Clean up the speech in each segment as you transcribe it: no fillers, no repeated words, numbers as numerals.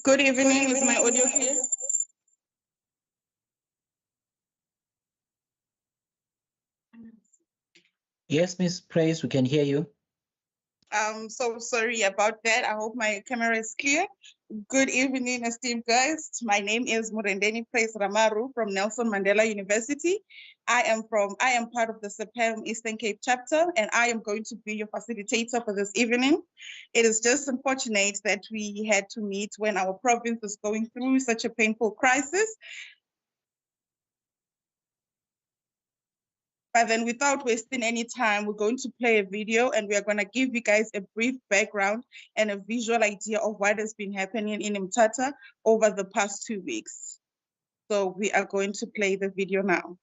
Good evening. Is my audio clear? Yes, Miss Praise, we can hear you. So sorry about that. I hope my camera is clear. Good evening, esteemed guests. My name is Murendeni Praise Ramaru from Nelson Mandela University. I am part of the Saapam Eastern Cape chapter, and I am going to be your facilitator for this evening. It is just unfortunate that we had to meet when our province is going through such a painful crisis. But then without wasting any time, we're going to play a video and we are going to give you guys a brief background and a visual idea of what has been happening in Mthatha over the past 2 weeks. So we are going to play the video now.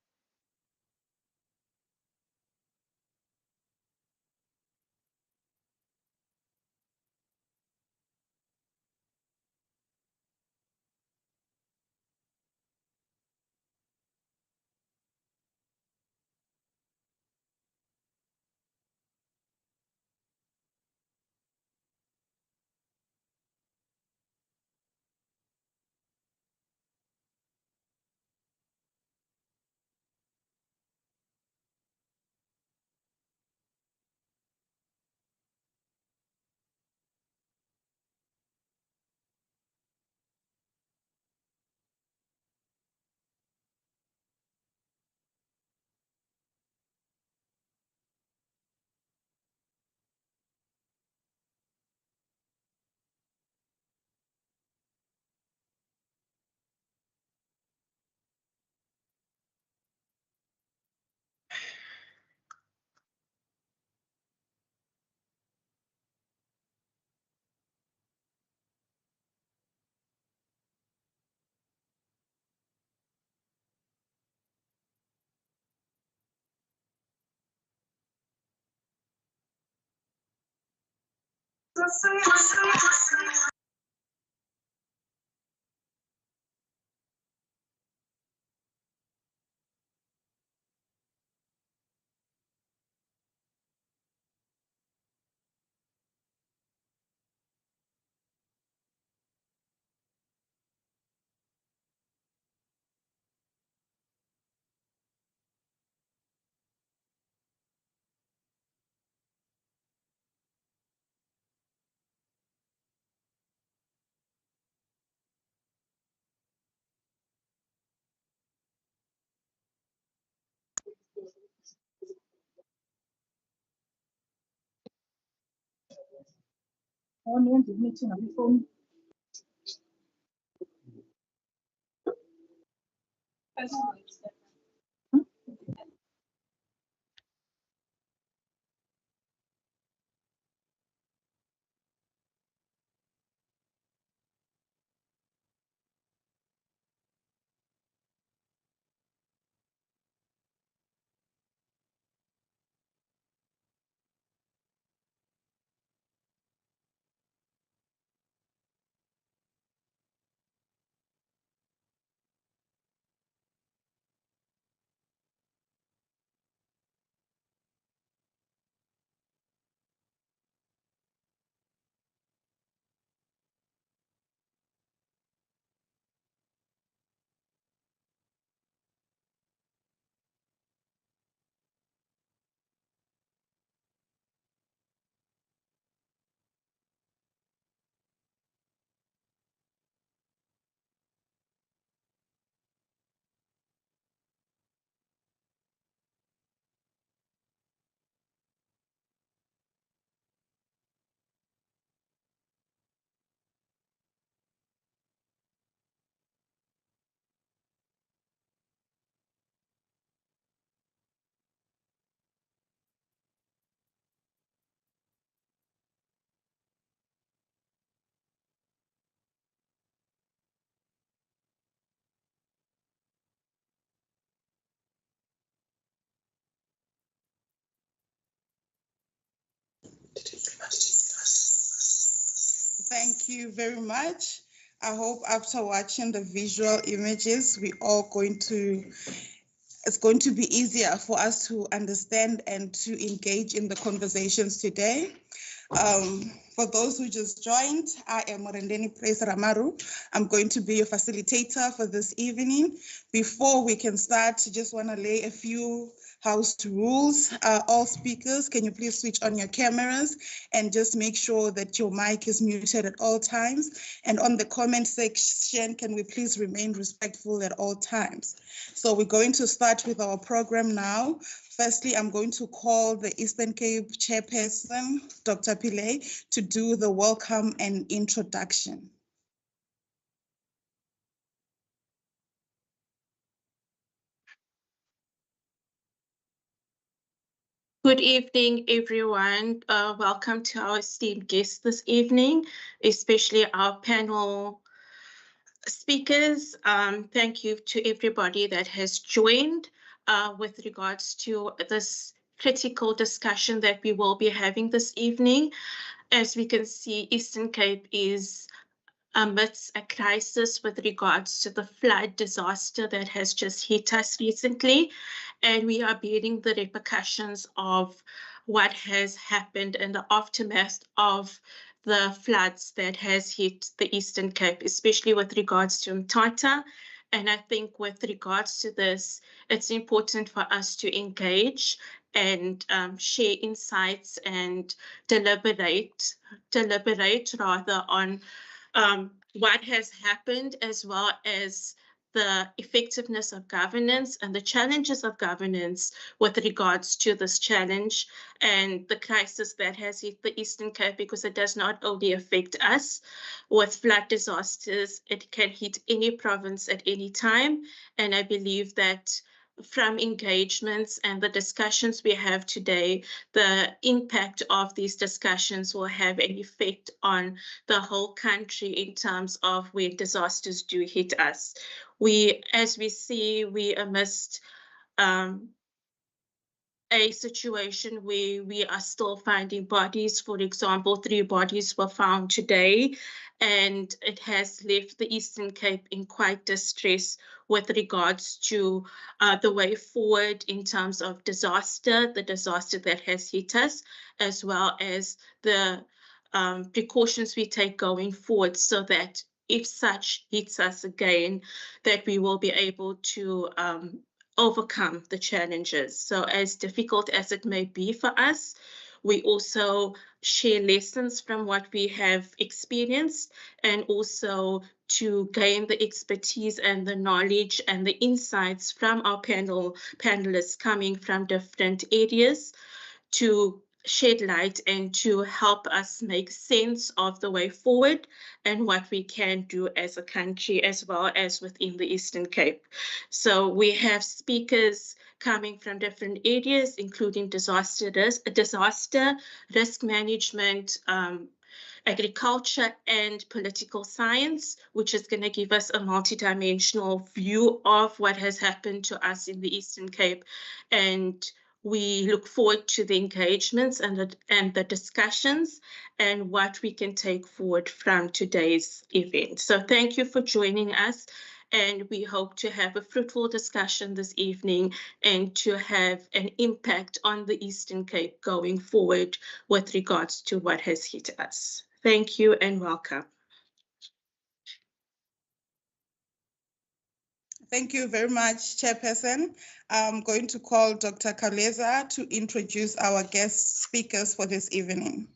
Thank you very much. I hope after watching the visual images, it's going to be easier for us to understand and to engage in the conversations today. For those who just joined, I am Morendeni Praise Ramaru. I'm going to be your facilitator for this evening. Before we can start, I just want to lay a few house rules. All speakers, can you please switch on your cameras and just make sure that your mic is muted at all times? And on the comment section, can we please remain respectful at all times? So we're going to start with our program now. Firstly, I'm going to call the Eastern Cape Chairperson, Dr. Pillay, to do the welcome and introduction. Good evening, everyone. Welcome to our esteemed guests this evening, especially our panel speakers. Thank you to everybody that has joined with regards to this critical discussion that we will be having this evening. As we can see, Eastern Cape is amidst a crisis with regards to the flood disaster that has just hit us recently, and we are bearing the repercussions of what has happened in the aftermath of the floods that has hit the Eastern Cape, especially with regards to Mthatha. And I think with regards to this, it's important for us to engage and share insights and deliberate rather on what has happened, as well as the effectiveness of governance and the challenges of governance with regards to this challenge and the crisis that has hit the Eastern Cape, because it does not only affect us with flood disasters, it can hit any province at any time. And I believe that from engagements and the discussions we have today, the impact of these discussions will have an effect on the whole country in terms of when disasters do hit us. As we see, we are amidst a situation where we are still finding bodies. For example, 3 bodies were found today, and it has left the Eastern Cape in quite distress with regards to the way forward in terms of the disaster that has hit us, as well as the precautions we take going forward, so that if such hits us again, that we will be able to overcome the challenges. So as difficult as it may be for us, we also share lessons from what we have experienced, and also to gain the expertise and the knowledge and the insights from our panelists coming from different areas, to shed light and to help us make sense of the way forward and what we can do as a country, as well as within the Eastern Cape. So we have speakers coming from different areas, including disaster risk management, agriculture, and political science, which is going to give us a multidimensional view of what has happened to us in the Eastern Cape. And we look forward to the engagements and the discussions and what we can take forward from today's event. So thank you for joining us, and we hope to have a fruitful discussion this evening and to have an impact on the Eastern Cape going forward with regards to what has hit us. Thank you and welcome. Thank you very much, Chairperson. I'm going to call Dr. Khawuleza to introduce our guest speakers for this evening.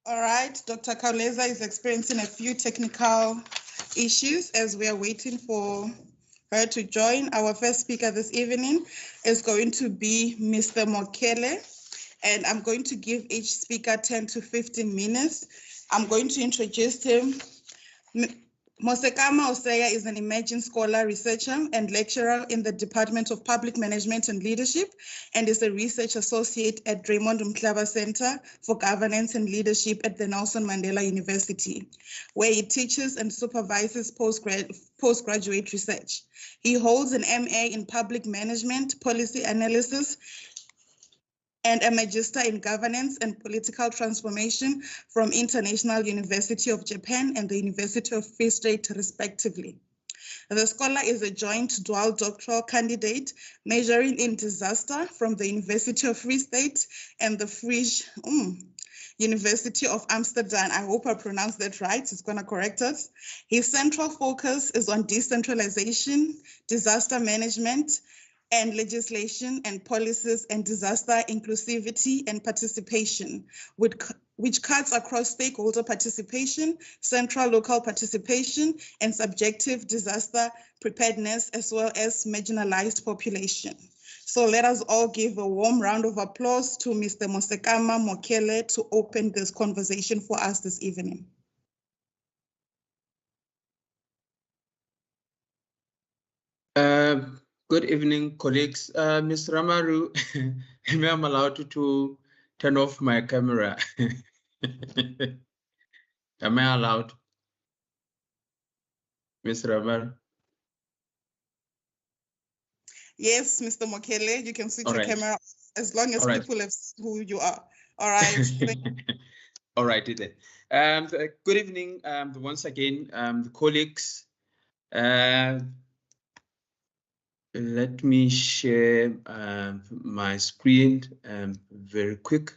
All right, Dr. Khawuleza is experiencing a few technical issues as we are waiting for her to join. Our first speaker this evening is going to be Mr. Mokele, and I'm going to give each speaker 10 to 15 minutes. I'm going to introduce him. Mosekama Oseya is an emerging scholar, researcher, and lecturer in the Department of Public Management and Leadership, and is a research associate at Raymond Mhlaba Center for Governance and Leadership at the Nelson Mandela University, where he teaches and supervises postgraduate research. He holds an MA in Public Management, Policy Analysis, and a Magister in Governance and Political Transformation from International University of Japan and the University of Free State, respectively. The scholar is a joint dual doctoral candidate majoring in disaster from the University of Free State and the University of Amsterdam. I hope I pronounced that right. It's going to correct us. His central focus is on decentralization, disaster management, and legislation and policies and disaster inclusivity and participation, which cuts across stakeholder participation, central local participation, and subjective disaster preparedness, as well as marginalized population. So let us all give a warm round of applause to Mr. Mosekama Mokele to open this conversation for us this evening. Good evening, colleagues. Mr. Ramaru, am I allowed to turn off my camera? Am I allowed? Mr. Ramaru? Yes, Mr. Mokele, you can switch All your right. camera as long as All right. people have seen who you are. All right. All right, then. Good evening, once again, the colleagues. Let me share my screen very quick.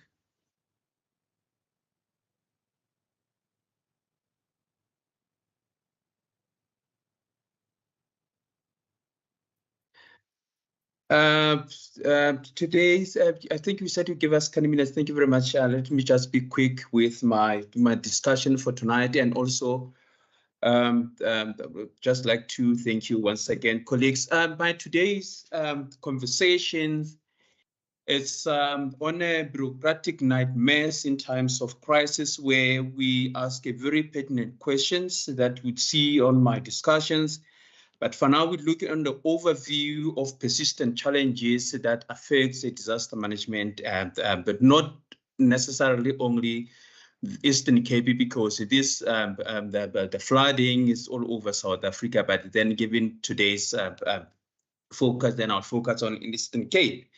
Today's, I think you said you give us 10 minutes. Thank you very much. Let me just be quick with my discussion for tonight, and also just like to thank you once again, colleagues. By today's conversations, it's on a bureaucratic nightmare in times of crisis, where we ask a very pertinent questions that we'd see on my discussions. But for now, we look on the overview of persistent challenges that affects the disaster management, but not necessarily only Eastern Cape, because this the flooding is all over South Africa. But then, given today's focus, then I'll focus on Eastern Cape.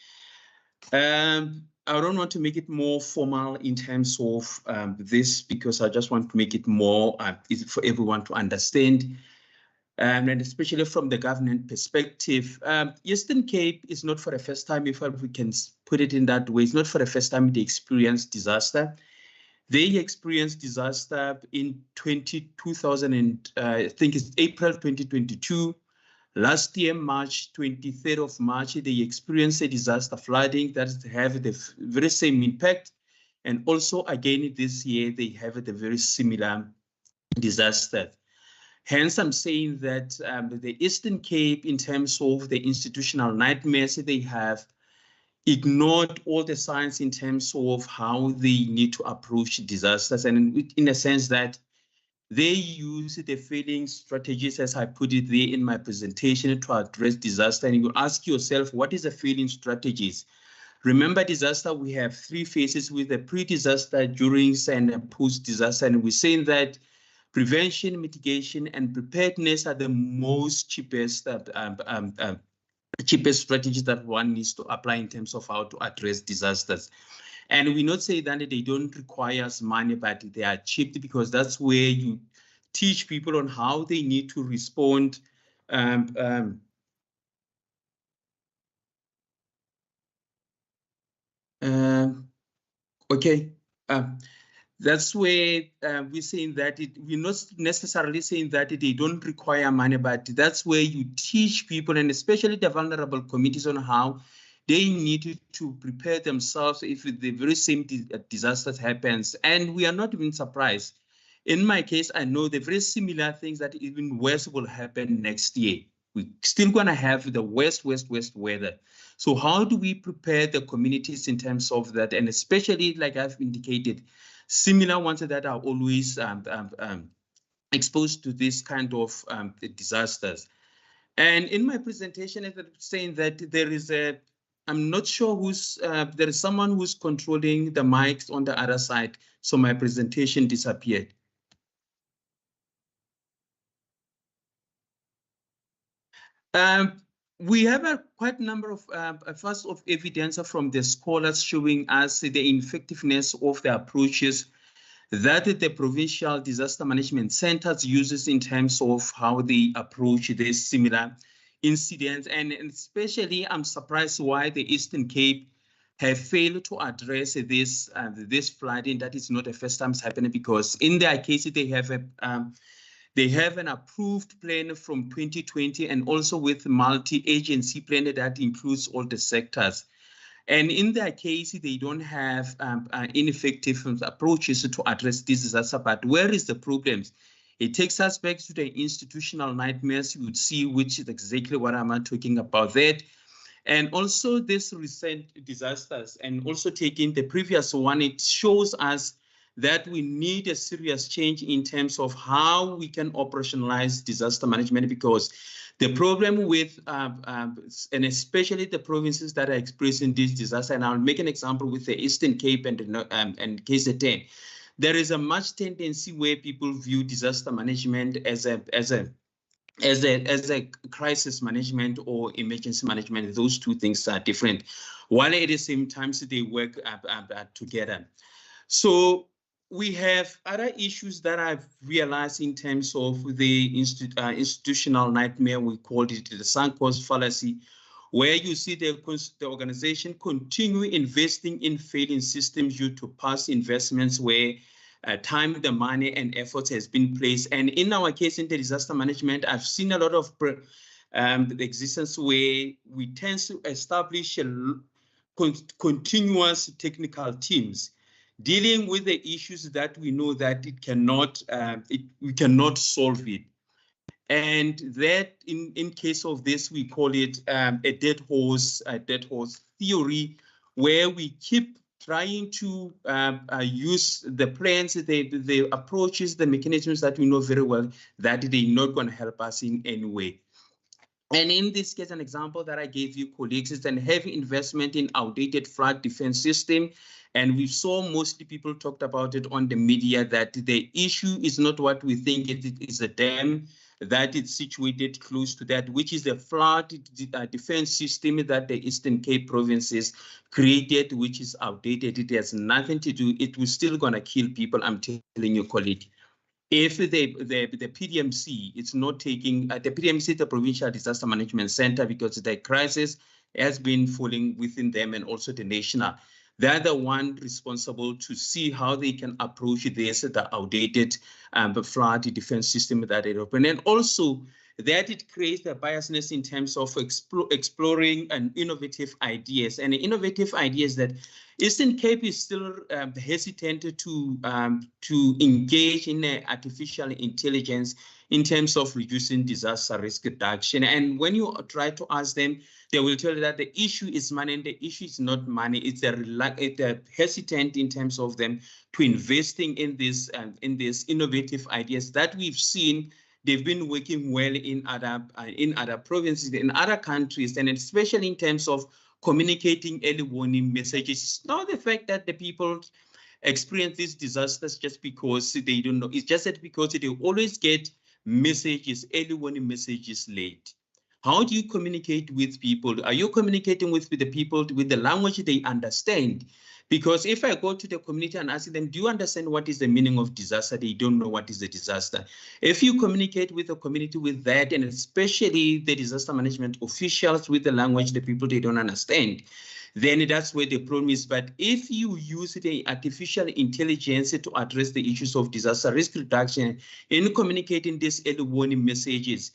I don't want to make it more formal in terms of this, because I just want to make it more easy for everyone to understand. And especially from the government perspective, Eastern Cape is not for the first time, if we can put it in that way. It's not for the first time they experienced disaster. They experienced disaster in 2000 and I think it's April 2022. Last year, March 23rd of March, they experienced a disaster flooding that have the very same impact. And also again this year, they have the very similar disaster. Hence, I'm saying that the Eastern Cape, in terms of the institutional nightmares they have, ignored all the science in terms of how they need to approach disasters, and in a sense that they use the failing strategies, as I put it there in my presentation, to address disaster. And you ask yourself, what is the failing strategies? Remember, disaster, we have three phases: with the pre-disaster, during, and post-disaster. And we're saying that prevention, mitigation, and preparedness are the most cheapest strategies that one needs to apply in terms of how to address disasters. And we not say that they don't require us money, but they are cheap, because that's where you teach people on how they need to respond. Okay. That's where we're saying that we're not necessarily saying that they don't require money, but that's where you teach people, and especially the vulnerable communities, on how they need to prepare themselves if the very same disaster happens. And we are not even surprised. In my case, I know the very similar things that even worse will happen next year. We're still going to have the worst weather. So how do we prepare the communities in terms of that? And especially, like I've indicated, similar ones that are always exposed to this kind of disasters. And in my presentation, I'm saying that there is I'm not sure who's, there is someone who's controlling the mics on the other side. So my presentation disappeared. We have a quite number of first of evidence from the scholars showing us the effectiveness of the approaches that the provincial disaster management centers uses in terms of how they approach these similar incidents. And especially, I'm surprised why the Eastern Cape have failed to address this flooding. That is not the first time it's happening, because in their case, they have an approved plan from 2020 and also with multi-agency plan that includes all the sectors. And in their case, they don't have ineffective approaches to address this disaster. But where is the problems? It takes us back to the institutional nightmares. You would see which is exactly what I'm talking about that. And also this recent disasters, and also taking the previous one, it shows us that we need a serious change in terms of how we can operationalize disaster management, because the problem with, and especially the provinces that are experiencing this disaster, and I'll make an example with the Eastern Cape and KZN, there is a much tendency where people view disaster management as a crisis management or emergency management. Those two things are different, while at the same time they work together. So we have other issues that I've realized in terms of the institutional nightmare. We called it the sunk cost fallacy, where you see the organization continue investing in failing systems due to past investments where time, the money, and efforts has been placed. And in our case, in the disaster management, I've seen a lot of the existence where we tend to establish continuous technical teams dealing with the issues that we know that it cannot, we cannot solve it. And that, in case of this, we call it a dead horse theory, where we keep trying to use the plans, the approaches, the mechanisms that we know very well that they're not going to help us in any way. And in this case, an example that I gave you, colleagues, is a heavy investment in outdated flood defense system. And we saw mostly people talked about it on the media, that the issue is not what we think it is, a dam that is situated close to that, which is a flood defense system that the Eastern Cape provinces created, which is outdated. It has nothing to do, it was still gonna kill people, I'm telling you, colleague. If the PDMC, it's not taking, the PDMC, the Provincial Disaster Management Center, because the crisis has been falling within them, and also the national, they're the one responsible to see how they can approach this, the outdated flood defense system that they open. And also that it creates the biasness in terms of exploring and innovative ideas. And innovative ideas that Eastern Cape is still hesitant to engage in artificial intelligence in terms of reducing disaster risk reduction. And when you try to ask them, they will tell you that the issue is money, and the issue is not money. It's a hesitant in terms of them to investing in these innovative ideas that we've seen. They've been working well in other provinces, in other countries, and especially in terms of communicating early warning messages. It's not the fact that the people experience these disasters just because they don't know. It's just that because they always get messages, early warning messages late. How do you communicate with people? Are you communicating with the people with the language they understand? Because if I go to the community and ask them, do you understand what is the meaning of disaster? They don't know what is a disaster. If you communicate with the community with that, and especially the disaster management officials with the language the people they don't understand, then that's where the problem is. But if you use the artificial intelligence to address the issues of disaster risk reduction in communicating these early warning messages,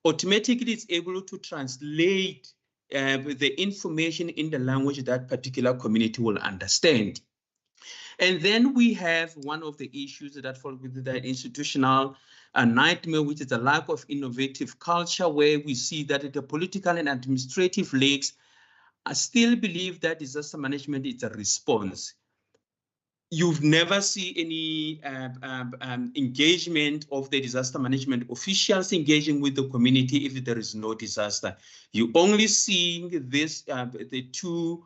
automatically it's able to translate the information in the language that particular community will understand. And then we have one of the issues that fall with the institutional nightmare, which is the lack of innovative culture, where we see that the political and administrative leagues still believe that disaster management is a response. you've never seen any engagement of the disaster management officials engaging with the community if there is no disaster. You only seeing this, the two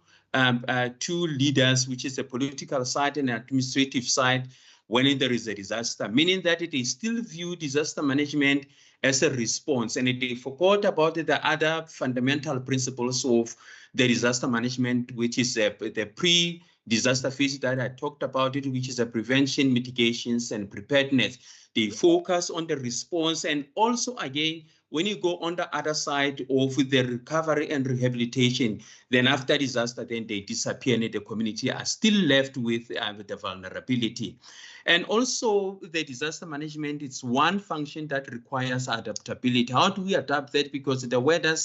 leaders, which is the political side and administrative side, when there is a disaster, meaning that they still view disaster management as a response, and they forgot about the other fundamental principles of the disaster management, which is the pre-disaster phase that I talked about it, which is a prevention, mitigations, and preparedness. They focus on the response, and also again, when you go on the other side of the recovery and rehabilitation, then after disaster, then they disappear and the community are still left with the vulnerability. And also the disaster management, it's one function that requires adaptability. How do we adapt that? Because the weather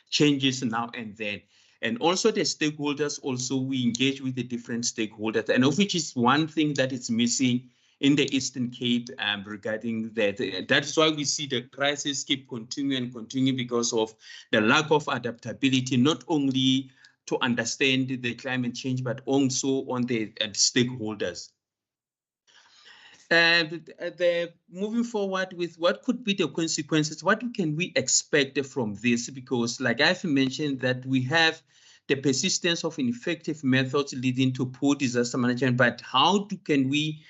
changes now and then. And also the stakeholders, also we engage with the different stakeholders, and of which is one thing that is missing in the Eastern Cape regarding that. That's why we see the crisis keep continuing, because of the lack of adaptability, not only to understand the climate change, but also on the stakeholders. And moving forward with what could be the consequences, what can we expect from this? Because like I've mentioned that we have the persistence of ineffective methods leading to poor disaster management, but how can we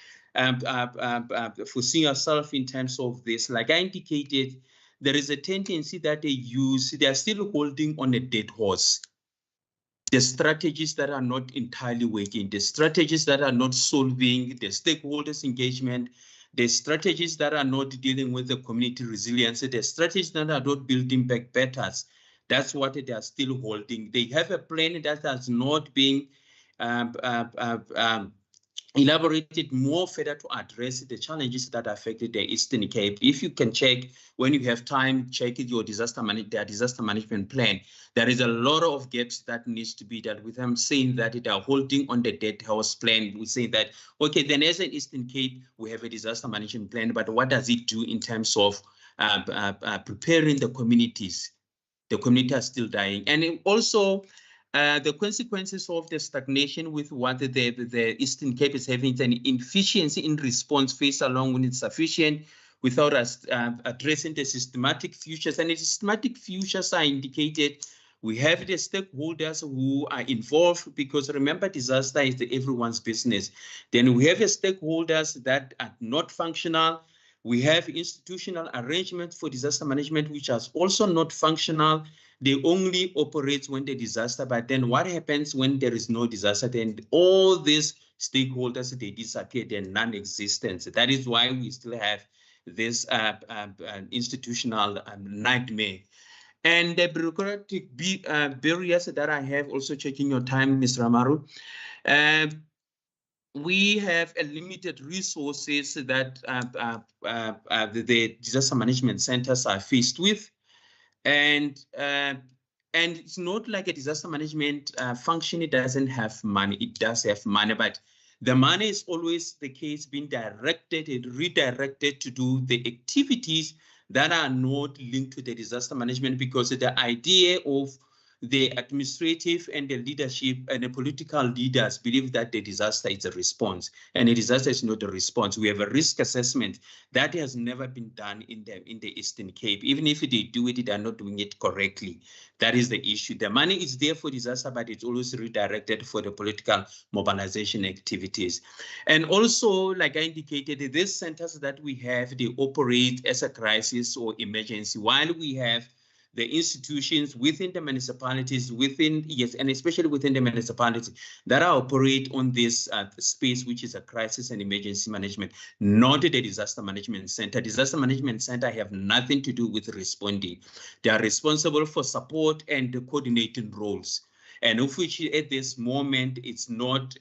foresee ourselves in terms of this? Like I indicated, there is a tendency that they are still holding on a dead horse. The strategies that are not entirely working, the strategies that are not solving the stakeholders' engagement, the strategies that are not dealing with the community resilience, the strategies that are not building back betters. That's what they are still holding. They have a plan that has not been elaborated more further to address the challenges that affected the Eastern Cape. If you can check, when you have time, check your disaster management plan. There is a lot of gaps that needs to be dealt with. I'm saying that they are holding on the dead horse plan. We say that, okay, then as an Eastern Cape, we have a disaster management plan, but what does it do in terms of preparing the communities? The community are still dying. And also, the consequences of the stagnation with what the Eastern Cape is having is an inefficiency in response phase along when it's sufficient without us addressing the systematic futures. And the systematic futures are indicated. We have the stakeholders who are involved, because remember, disaster is everyone's business. Then we have the stakeholders that are not functional. We have institutional arrangements for disaster management, which are also not functional. They only operate when there's disaster, but then what happens when there is no disaster? Then all these stakeholders, they disappear, they're non-existent. That is why we still have this institutional nightmare. And the bureaucratic barriers that I have, also checking your time, Mr. Amaru. We have a limited resources that the disaster management centers are faced with. And it's not like a disaster management function, it doesn't have money. It does have money, but the money is always the case being directed and redirected to do the activities that are not linked to the disaster management, because the idea of the administrative and the leadership and the political leaders believe that the disaster is a response, and a disaster is not a response. We have a risk assessment that has never been done in the Eastern Cape. Even if they do it, they are not doing it correctly. That is the issue. The money is there for disaster, but it's always redirected for the political mobilization activities. And also, like I indicated, these centers that we have, they operate as a crisis or emergency, while we have the institutions within the municipalities, and especially within the municipalities that are operate on this space, which is a crisis and emergency management, not the disaster management center. Disaster management center have nothing to do with responding. They are responsible for support and the coordinating roles, and of which at this moment it's not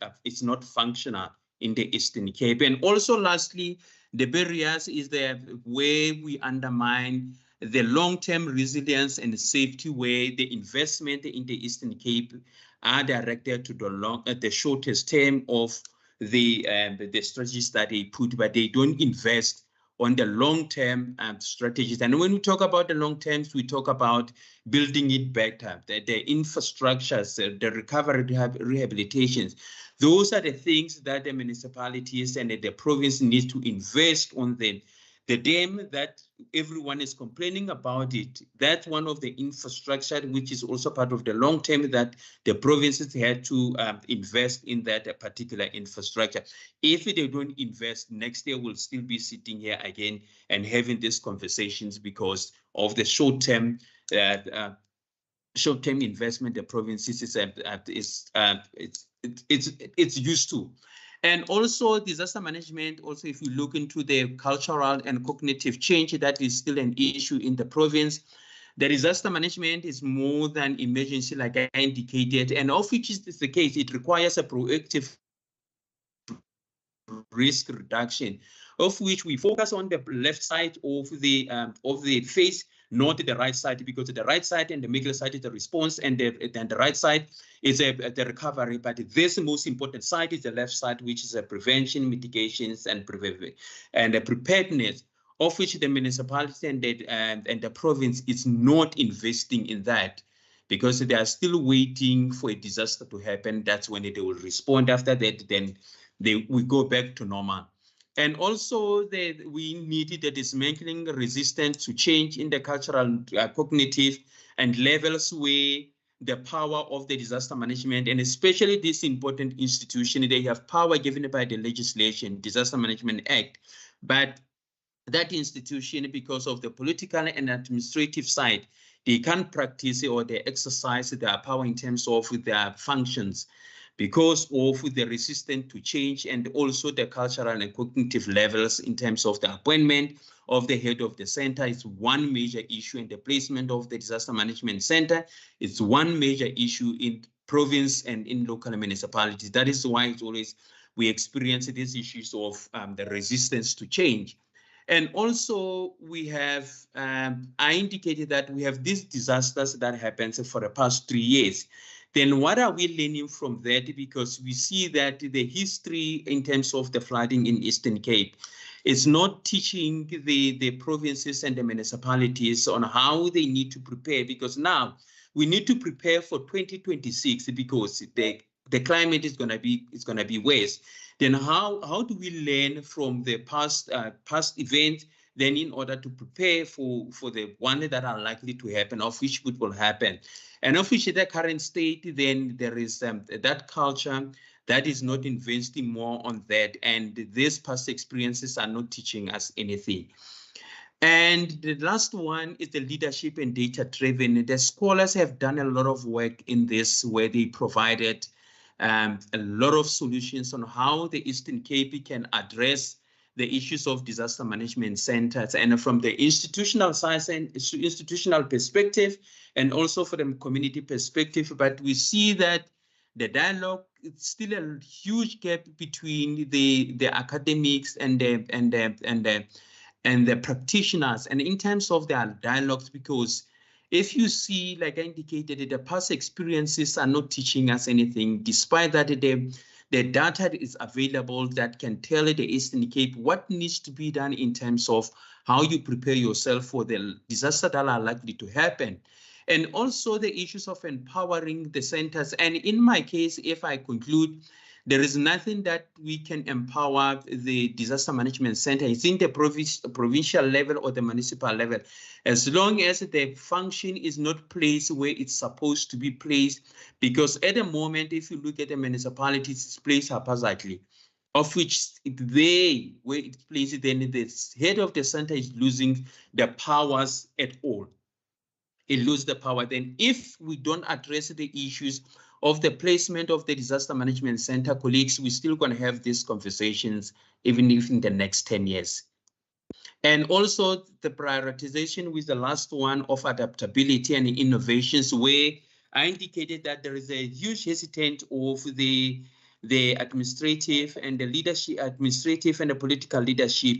functional in the Eastern Cape. And also, lastly, the barriers is the way we undermine the long-term resilience and safety, where the investment in the Eastern Cape are directed to the shortest term of the strategies that they put, but they don't invest on the long-term strategies. And when we talk about the long terms, we talk about building it better, the infrastructures, the recovery rehabilitations. Those are the things that the municipalities and the province need to invest on them. The dam that everyone is complaining about it, that's one of the infrastructure which is also part of the long term that the provinces had to invest in that particular infrastructure. If they don't invest, next year we'll still be sitting here again and having these conversations because of the short-term investment the provinces it's used to. And also disaster management, also if you look into the cultural and cognitive change, that is still an issue in the province. The disaster management is more than emergency, like I indicated, and of which is the case, it requires a proactive risk reduction, of which we focus on the left side of the face, not the right side, because the right side and the middle side is the response, and the right side is the recovery. But this most important side is the left side, which is a prevention, mitigations, and the preparedness, of which the municipality and the province is not investing in that, because they are still waiting for a disaster to happen. That's when they will respond. After that, then we go back to normal. And also we needed the dismantling resistance to change in the cultural, cognitive, and levels where the power of the disaster management, and especially this important institution, they have power given by the legislation, Disaster Management Act. But that institution, because of the political and administrative side, they can't practice or they exercise their power in terms of their functions, because of the resistance to change, and also the cultural and cognitive levels in terms of the appointment of the head of the center is one major issue, and the placement of the disaster management center is one major issue in province and in local municipalities. That is why it's always we experience these issues of the resistance to change. And also we have, I indicated that we have these disasters that happens for the past 3 years. Then what are we learning from that? Because we see that the history in terms of the flooding in Eastern Cape is not teaching the provinces and the municipalities on how they need to prepare, because now we need to prepare for 2026 because the climate is gonna be worse. Then how do we learn from the past events, then in order to prepare for the ones that are likely to happen, of which it will happen? And of which the current state, then there is that culture that is not investing more on that, and these past experiences are not teaching us anything. And the last one is the leadership and data-driven. The scholars have done a lot of work in this, where they provided a lot of solutions on how the Eastern Cape can address the issues of disaster management centers, and from the institutional side and institutional perspective, and also from the community perspective. But we see that the dialogue, it's still a huge gap between the academics and the practitioners, and in terms of their dialogues, because if you see, like I indicated, the past experiences are not teaching us anything, despite that the data is available that can tell the Eastern Cape what needs to be done in terms of how you prepare yourself for the disasters that are likely to happen. And also the issues of empowering the centers. And in my case, if I conclude, there is nothing that we can empower the disaster management center. It's in the provincial level or the municipal level. As long as the function is not placed where it's supposed to be placed, because at the moment, if you look at the municipalities, it's placed haphazardly, of which where it's placed, then the head of the center is losing the powers at all. It loses the power. Then if we don't address the issues of the placement of the disaster management center, colleagues, we're still going to have these conversations, even if in the next 10 years. And also the prioritization with the last one of adaptability and innovations, where I indicated that there is a huge hesitant of the administrative and the leadership, administrative and the political leadership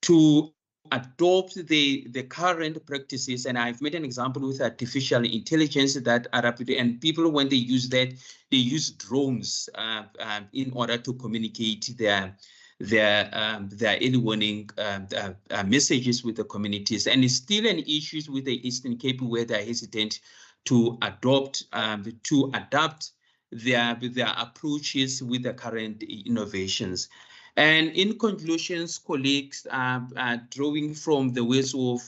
to adopt the current practices. And I've made an example with artificial intelligence that and people, when they use that, they use drones in order to communicate their early warning messages with the communities. And it's still an issue with the Eastern Cape where they're hesitant to adapt their approaches with the current innovations. And in conclusions, colleagues, drawing from the words of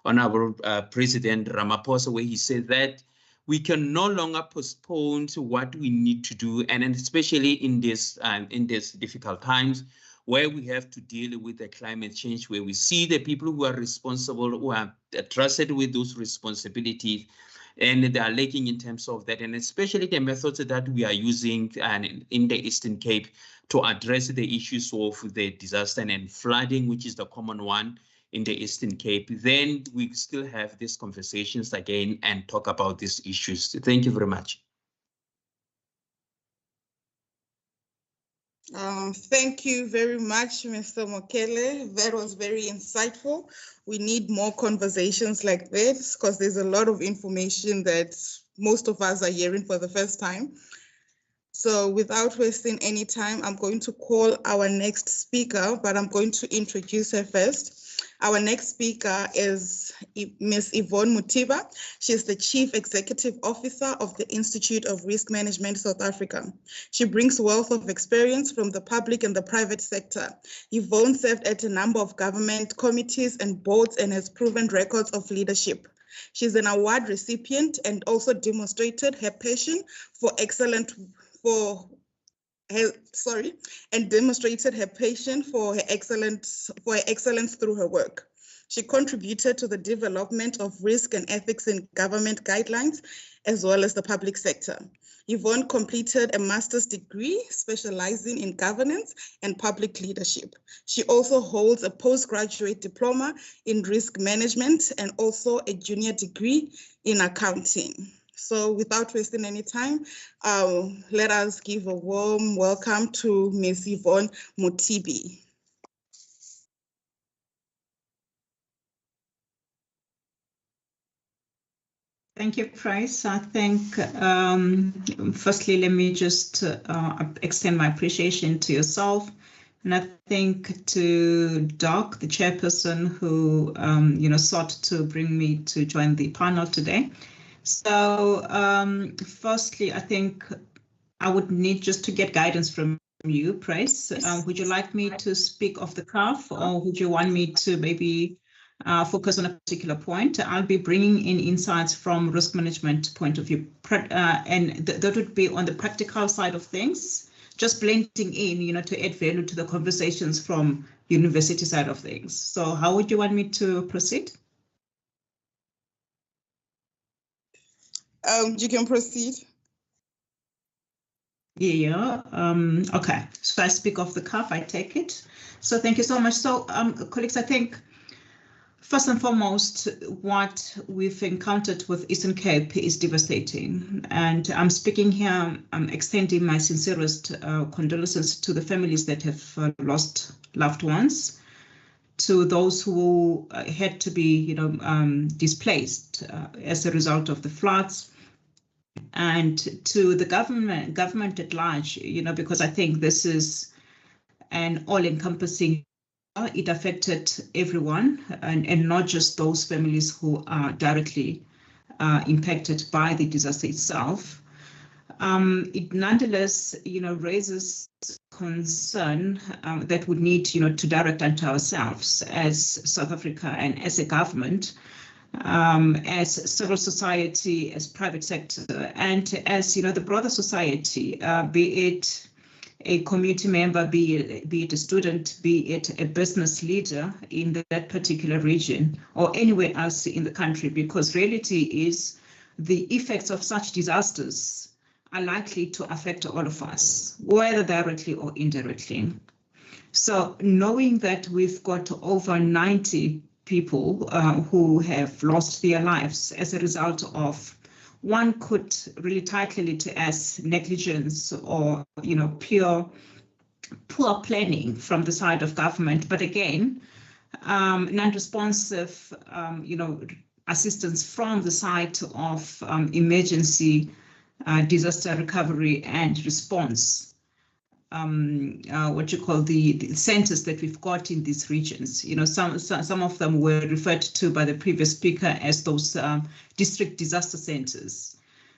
Honorable President Ramaphosa, where he said that we can no longer postpone to what we need to do, and especially in these difficult times where we have to deal with the climate change, where we see the people who are responsible, who are trusted with those responsibilities, and they are lacking in terms of that, and especially the methods that we are using in the Eastern Cape to address the issues of the disaster and flooding, which is the common one in the Eastern Cape. Then we still have these conversations again and talk about these issues. Thank you very much. Thank you very much, Mr. Mokele. That was very insightful. We need more conversations like this because there's a lot of information that most of us are hearing for the first time. So without wasting any time, I'm going to call our next speaker, but I'm going to introduce her first. Our next speaker is Ms. Yvonne Mutiba. She's the Chief Executive Officer of the Institute of Risk Management South Africa. She brings wealth of experience from the public and the private sector. Yvonne served at a number of government committees and boards and has proven records of leadership. She's an award recipient and also demonstrated her passion for excellence through her work. She contributed to the development of risk and ethics in government guidelines, as well as the public sector. Yvonne completed a master's degree specializing in governance and public leadership. She also holds a postgraduate diploma in risk management and also a junior degree in accounting. So without wasting any time, let us give a warm welcome to Ms. Yvonne Mutiba. Thank you, Price. I think, firstly, let me just extend my appreciation to yourself. And I think to Doc, the chairperson who, sought to bring me to join the panel today. So firstly, I think I would need just to get guidance from you, Price. Would you like me to speak off the cuff, or would you want me to maybe focus on a particular point? I'll be bringing in insights from risk management point of view, and that would be on the practical side of things, just blending in, to add value to the conversations from university side of things. So how would you want me to proceed? You can proceed. Yeah, okay. So I speak off the cuff, I take it. So thank you so much. So colleagues, I think first and foremost, what we've encountered with Eastern Cape is devastating. And I'm speaking here, I'm extending my sincerest condolences to the families that have lost loved ones, to those who had to be, displaced as a result of the floods, and to the government at large, because I think this is an all-encompassing. It affected everyone, and not just those families who are directly impacted by the disaster itself. It nonetheless, raises concern that we need, to direct unto ourselves as South Africa and as a government, as civil society, as private sector, and as, the broader society, be it a community member, be it a student, be it a business leader in that particular region or anywhere else in the country, because reality is the effects of such disasters are likely to affect all of us, whether directly or indirectly. So knowing that we've got over 90 people who have lost their lives as a result of, one could really title it as negligence or, poor planning from the side of government. But again, non-responsive, assistance from the side of emergency disaster recovery and response. what you call the centers that we've got in these regions. You know, some of them were referred to by the previous speaker as those district disaster centers.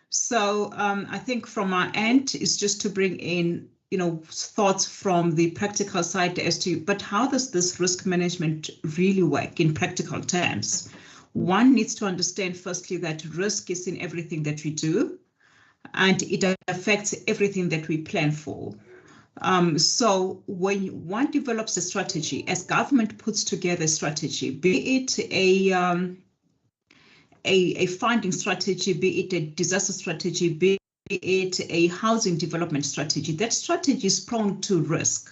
So I think from our end is just to bring in, you know, thoughts from the practical side as to, but how does this risk management really work in practical terms? One needs to understand firstly that risk is in everything that we do, and it affects everything that we plan for. So when one develops a strategy, as government puts together a strategy, be it a funding strategy, be it a disaster strategy, be it a housing development strategy, that strategy is prone to risk.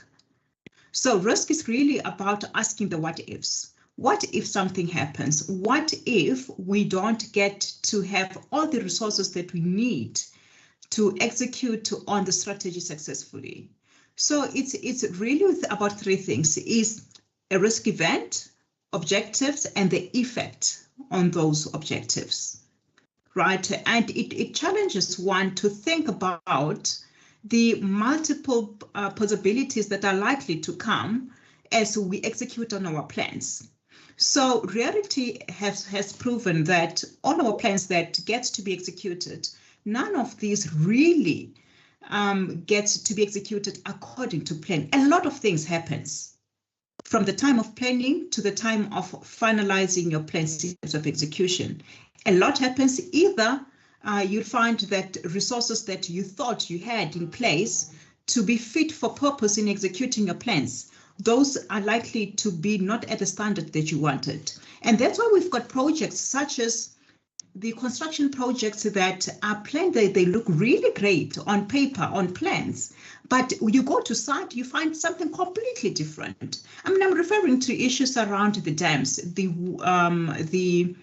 So risk is really about asking the what ifs. What if something happens? What if we don't get to have all the resources that we need to execute on the strategy successfully? So it's really about three things: is a risk event, objectives, and the effect on those objectives, right? And it challenges one to think about the multiple possibilities that are likely to come as we execute on our plans. So reality has proven that all our plans that gets to be executed, none of these really gets to be executed according to plan. A lot of things happens from the time of planning to the time of finalizing your plans of execution. A lot happens. Either you'll find that resources that you thought you had in place to be fit for purpose in executing your plans, those are likely to be not at the standard that you wanted. And that's why we've got projects such as the construction projects that are planned. They look really great on paper, on plans, but you go to site, you find something completely different. I mean, I'm referring to issues around the dams, the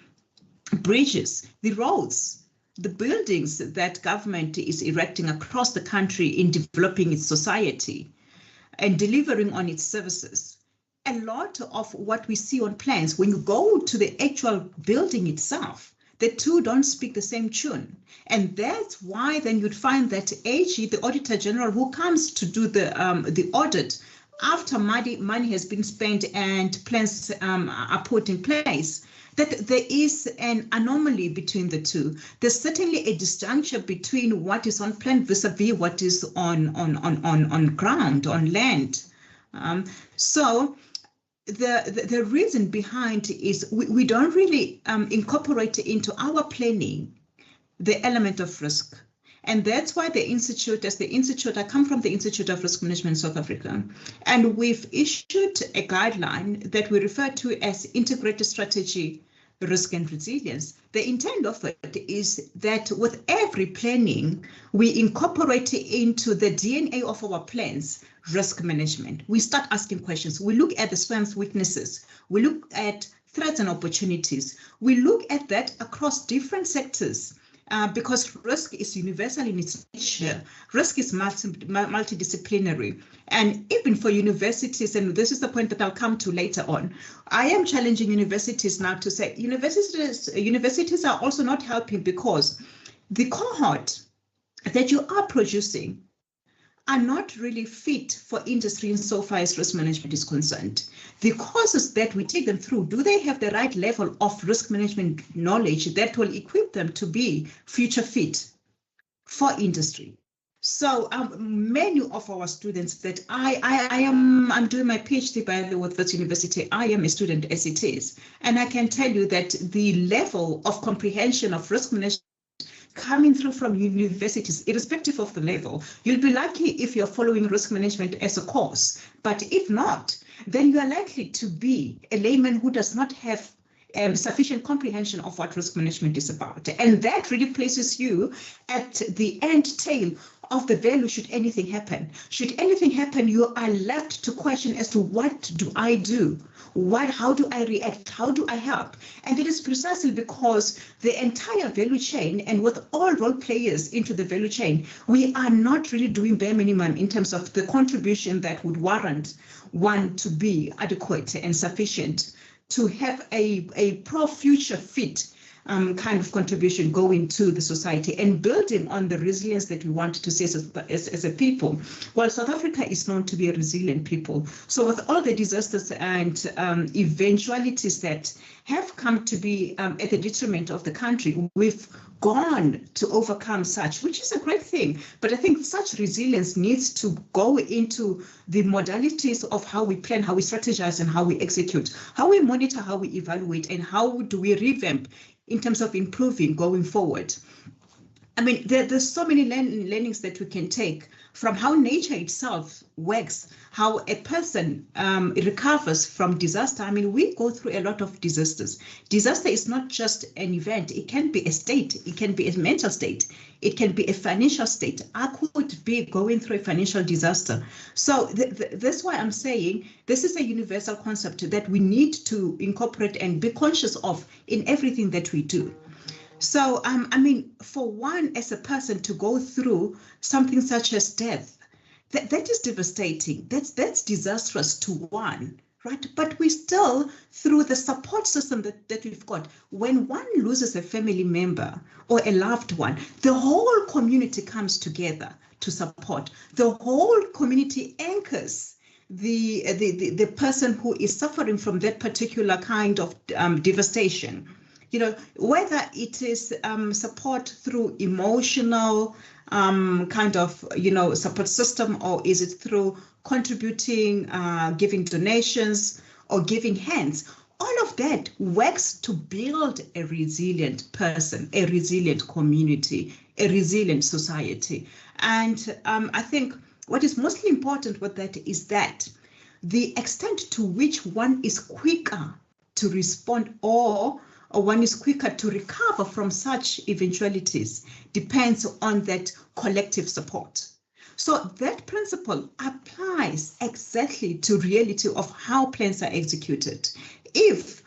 bridges, the roads, the buildings that government is erecting across the country in developing its society and delivering on its services. A lot of what we see on plans, when you go to the actual building itself, the two don't speak the same tune. And that's why then you'd find that AG, the Auditor General, who comes to do the audit after money has been spent and plans are put in place, that there is an anomaly between the two. There's certainly a disjuncture between what is on plan vis-a-vis what is on ground, on land. So the reason behind is we don't really incorporate into our planning the element of risk. And that's why the Institute, I come from the Institute of Risk Management South Africa, and we've issued a guideline that we refer to as Integrated Strategy, Risk and Resilience. The intent of it is that with every planning, we incorporate into the DNA of our plans risk management. We start asking questions. We look at the strengths, weaknesses. We look at threats and opportunities. We look at that across different sectors. Because risk is universal in its nature. Risk is multidisciplinary. And even for universities, and this is the point that I'll come to later on, I am challenging universities now to say universities are also not helping, because the cohort that you are producing are not really fit for industry insofar as risk management is concerned. The courses that we take them through, do they have the right level of risk management knowledge that will equip them to be future fit for industry? So many of our students that I'm doing my PhD, by the way, with this university. I am a student as it is, and I can tell you that the level of comprehension of risk management coming through from universities, irrespective of the level, you'll be lucky if you're following risk management as a course. But if not, then you are likely to be a layman who does not have sufficient comprehension of what risk management is about. And that really places you at the end tail of the value should anything happen. Should anything happen, you are left to question as to what do I do? How do I react? How do I help? And it is precisely because the entire value chain, and with all role players into the value chain, we are not really doing bare minimum in terms of the contribution that would warrant one to be adequate and sufficient to have a pro-future fit kind of contribution going to the society and building on the resilience that we want to see as a people. Well, South Africa is known to be a resilient people. So with all the disasters and eventualities that have come to be at the detriment of the country, we've gone to overcome such, which is a great thing. But I think such resilience needs to go into the modalities of how we plan, how we strategize, and how we execute, how we monitor, how we evaluate, and how do we revamp in terms of improving going forward. I mean, there's so many learnings that we can take from how nature itself works, how a person recovers from disaster. I mean, we go through a lot of disasters. Disaster is not just an event. It can be a state. It can be a mental state. It can be a financial state. I could be going through a financial disaster. So that's why I'm saying this is a universal concept that we need to incorporate and be conscious of in everything that we do. So, I mean, for one, as a person to go through something such as death, that is devastating. That's disastrous to one, right? But we still, through the support system that we've got, when one loses a family member or a loved one, the whole community comes together to support. The whole community anchors the person who is suffering from that particular kind of devastation. You know, whether it is support through emotional kind of, you know, support system, or is it through contributing, giving donations or giving hands, all of that works to build a resilient person, a resilient community, a resilient society. And I think what is mostly important with that is that the extent to which one is quicker to respond or one is quicker to recover from such eventualities depends on that collective support. So that principle applies exactly to reality of how plans are executed. If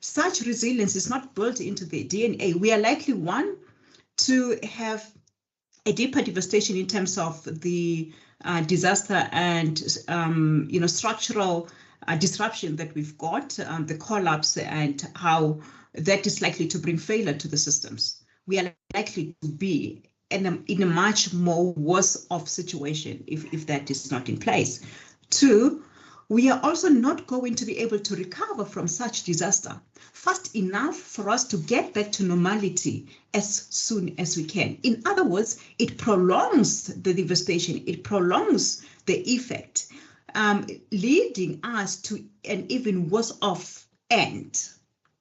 such resilience is not built into the DNA, we are likely, one, to have a deeper devastation in terms of the disaster and you know, structural disruption that we've got, the collapse, and how that is likely to bring failure to the systems. We are likely to be in a much more worse off situation if that is not in place. Two, we are also not going to be able to recover from such disaster fast enough for us to get back to normality as soon as we can. In other words, it prolongs the devastation, it prolongs the effect, leading us to an even worse off end.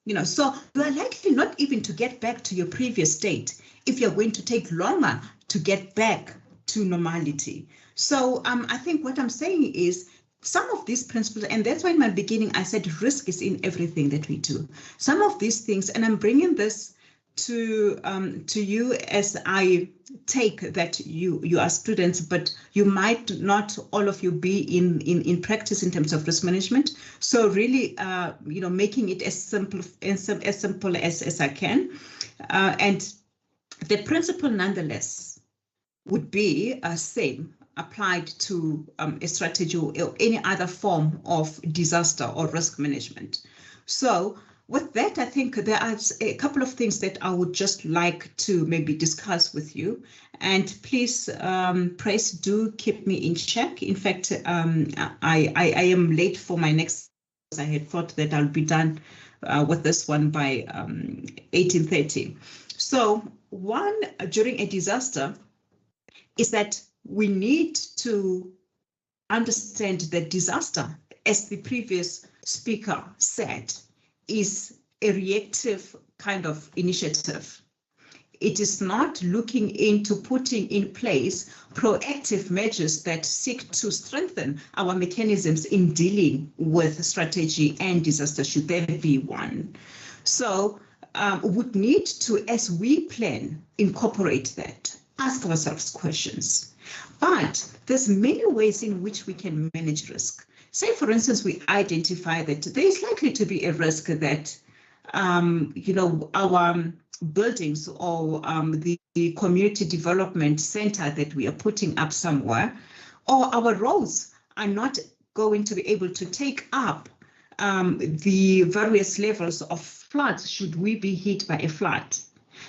You know, so you are likely not even to get back to your previous state if you're going to take longer to get back to normality. So I think what I'm saying is some of these principles, and that's why in my beginning I said risk is in everything that we do. Some of these things, and I'm bringing this to you as I take that you are students, but you might not all of you be in practice in terms of risk management. So really, you know, making it as simple as I can, and the principle nonetheless would be same applied to a strategy or any other form of disaster or risk management. So with that, I think there are a couple of things that I would just like to maybe discuss with you. And please, Praise, do keep me in check. In fact, I am late for my next. I had thought that I'll be done with this one by 18:30. So one, during a disaster, is that we need to understand that disaster, as the previous speaker said, is a reactive kind of initiative. It is not looking into putting in place proactive measures that seek to strengthen our mechanisms in dealing with strategy and disaster, should there be one. So would need to, as we plan, incorporate that, ask ourselves questions. But there's many ways in which we can manage risk. Say, for instance, we identify that there is likely to be a risk that, you know, our buildings or the community development center that we are putting up somewhere, or our roads are not going to be able to take up the various levels of floods should we be hit by a flood.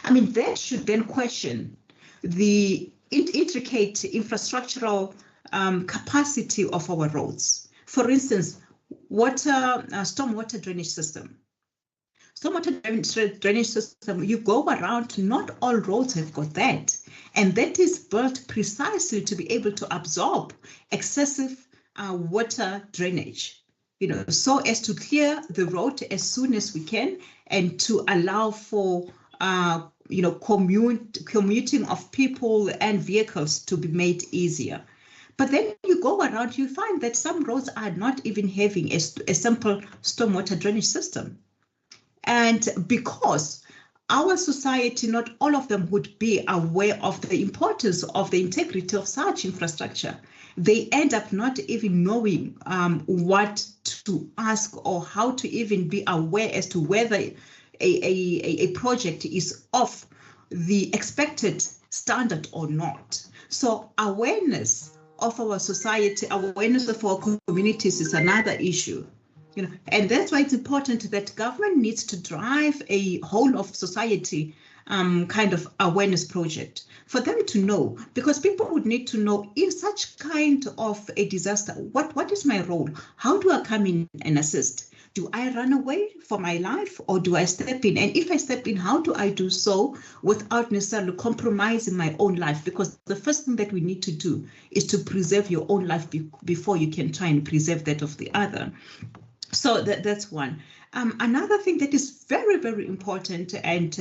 I mean, that should then question the intricate infrastructural capacity of our roads. For instance, stormwater drainage system. Stormwater drainage system, you go around, not all roads have got that. And that is built precisely to be able to absorb excessive water drainage, so as to clear the road as soon as we can and to allow for, commuting of people and vehicles to be made easier. But then you go around, you find that some roads are not even having a simple stormwater drainage system. And because our society, not all of them would be aware of the importance of the integrity of such infrastructure, they end up not even knowing what to ask or how to even be aware as to whether a project is of the expected standard or not. So awareness of our society, awareness of our communities is another issue. And that's why it's important that government needs to drive a whole of society kind of awareness project for them to know, because people would need to know in such kind of a disaster, what is my role? How do I come in and assist? Do I run away for my life or do I step in? And if I step in, how do I do so without necessarily compromising my own life? Because the first thing that we need to do is to preserve your own life before you can try and preserve that of the other. So that's one. Another thing that is very, very important, and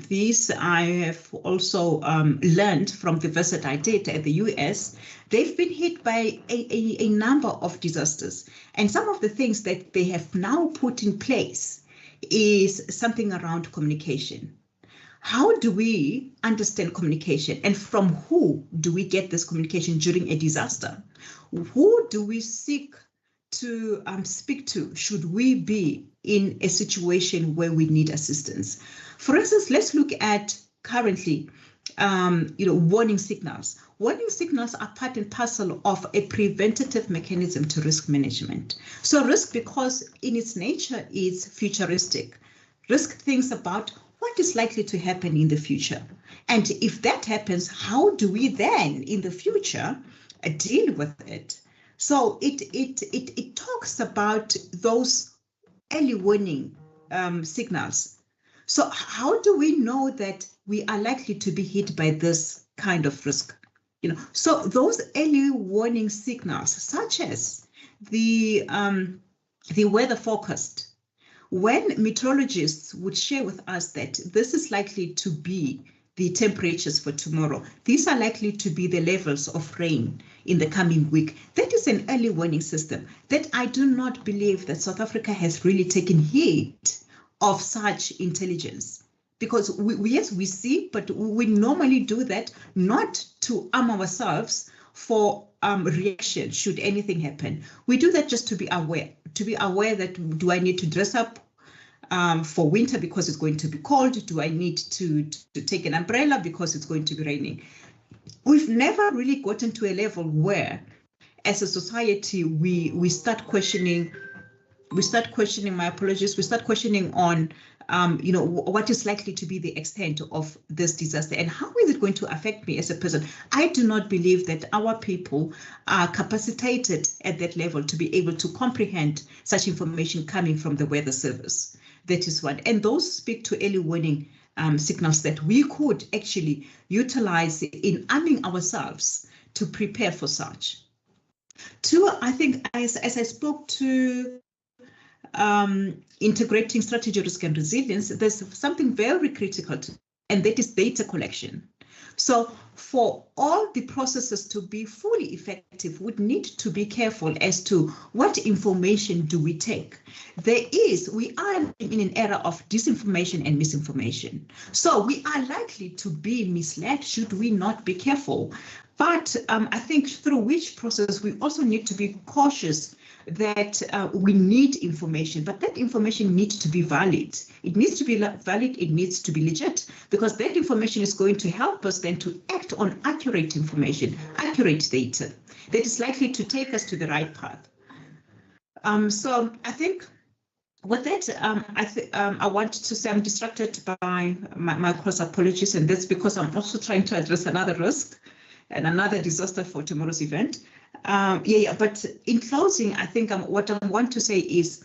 this I have also learned from the visit I did at the US, they've been hit by a number of disasters. And some of the things that they have now put in place is something around communication. How do we understand communication, and from who do we get this communication during a disaster? Who do we seek to speak to should we be in a situation where we need assistance? For instance, let's look at currently, warning signals. Warning signals are part and parcel of a preventative mechanism to risk management. So risk, because in its nature, is futuristic. Risk thinks about what is likely to happen in the future. And if that happens, how do we then in the future deal with it? So it talks about those early warning signals. So how do we know that we are likely to be hit by this kind of risk? So those early warning signals, such as the weather forecast, when meteorologists would share with us that this is likely to be the temperatures for tomorrow, these are likely to be the levels of rain in the coming week. That is an early warning system that I do not believe that South Africa has really taken heed of such intelligence. Because yes, we see, but we normally do that not to arm ourselves for reaction should anything happen. We do that just to be aware that do I need to dress up for winter because it's going to be cold? Do I need to take an umbrella because it's going to be raining? We've never really gotten to a level where, as a society, we start questioning. We start questioning. My apologies. We start questioning on, what is likely to be the extent of this disaster and how is it going to affect me as a person? I do not believe that our people are capacitated at that level to be able to comprehend such information coming from the weather service. That is one. And those speak to early warning signals that we could actually utilize in arming ourselves to prepare for such. Two, I think as I spoke to integrating strategy, risk and resilience, there's something very critical and that is data collection. So for all the processes to be fully effective, we need to be careful as to what information do we take. We are in an era of disinformation and misinformation. So we are likely to be misled should we not be careful. But I think through which process we also need to be cautious that we need information, but that information needs to be valid. It needs to be valid, it needs to be legit, because that information is going to help us then to act on accurate information, accurate data that is likely to take us to the right path. So I think With that, I wanted to say I'm distracted by my course, apologies, and that's because I'm also trying to address another risk and another disaster for tomorrow's event. But in closing, I think what I want to say is,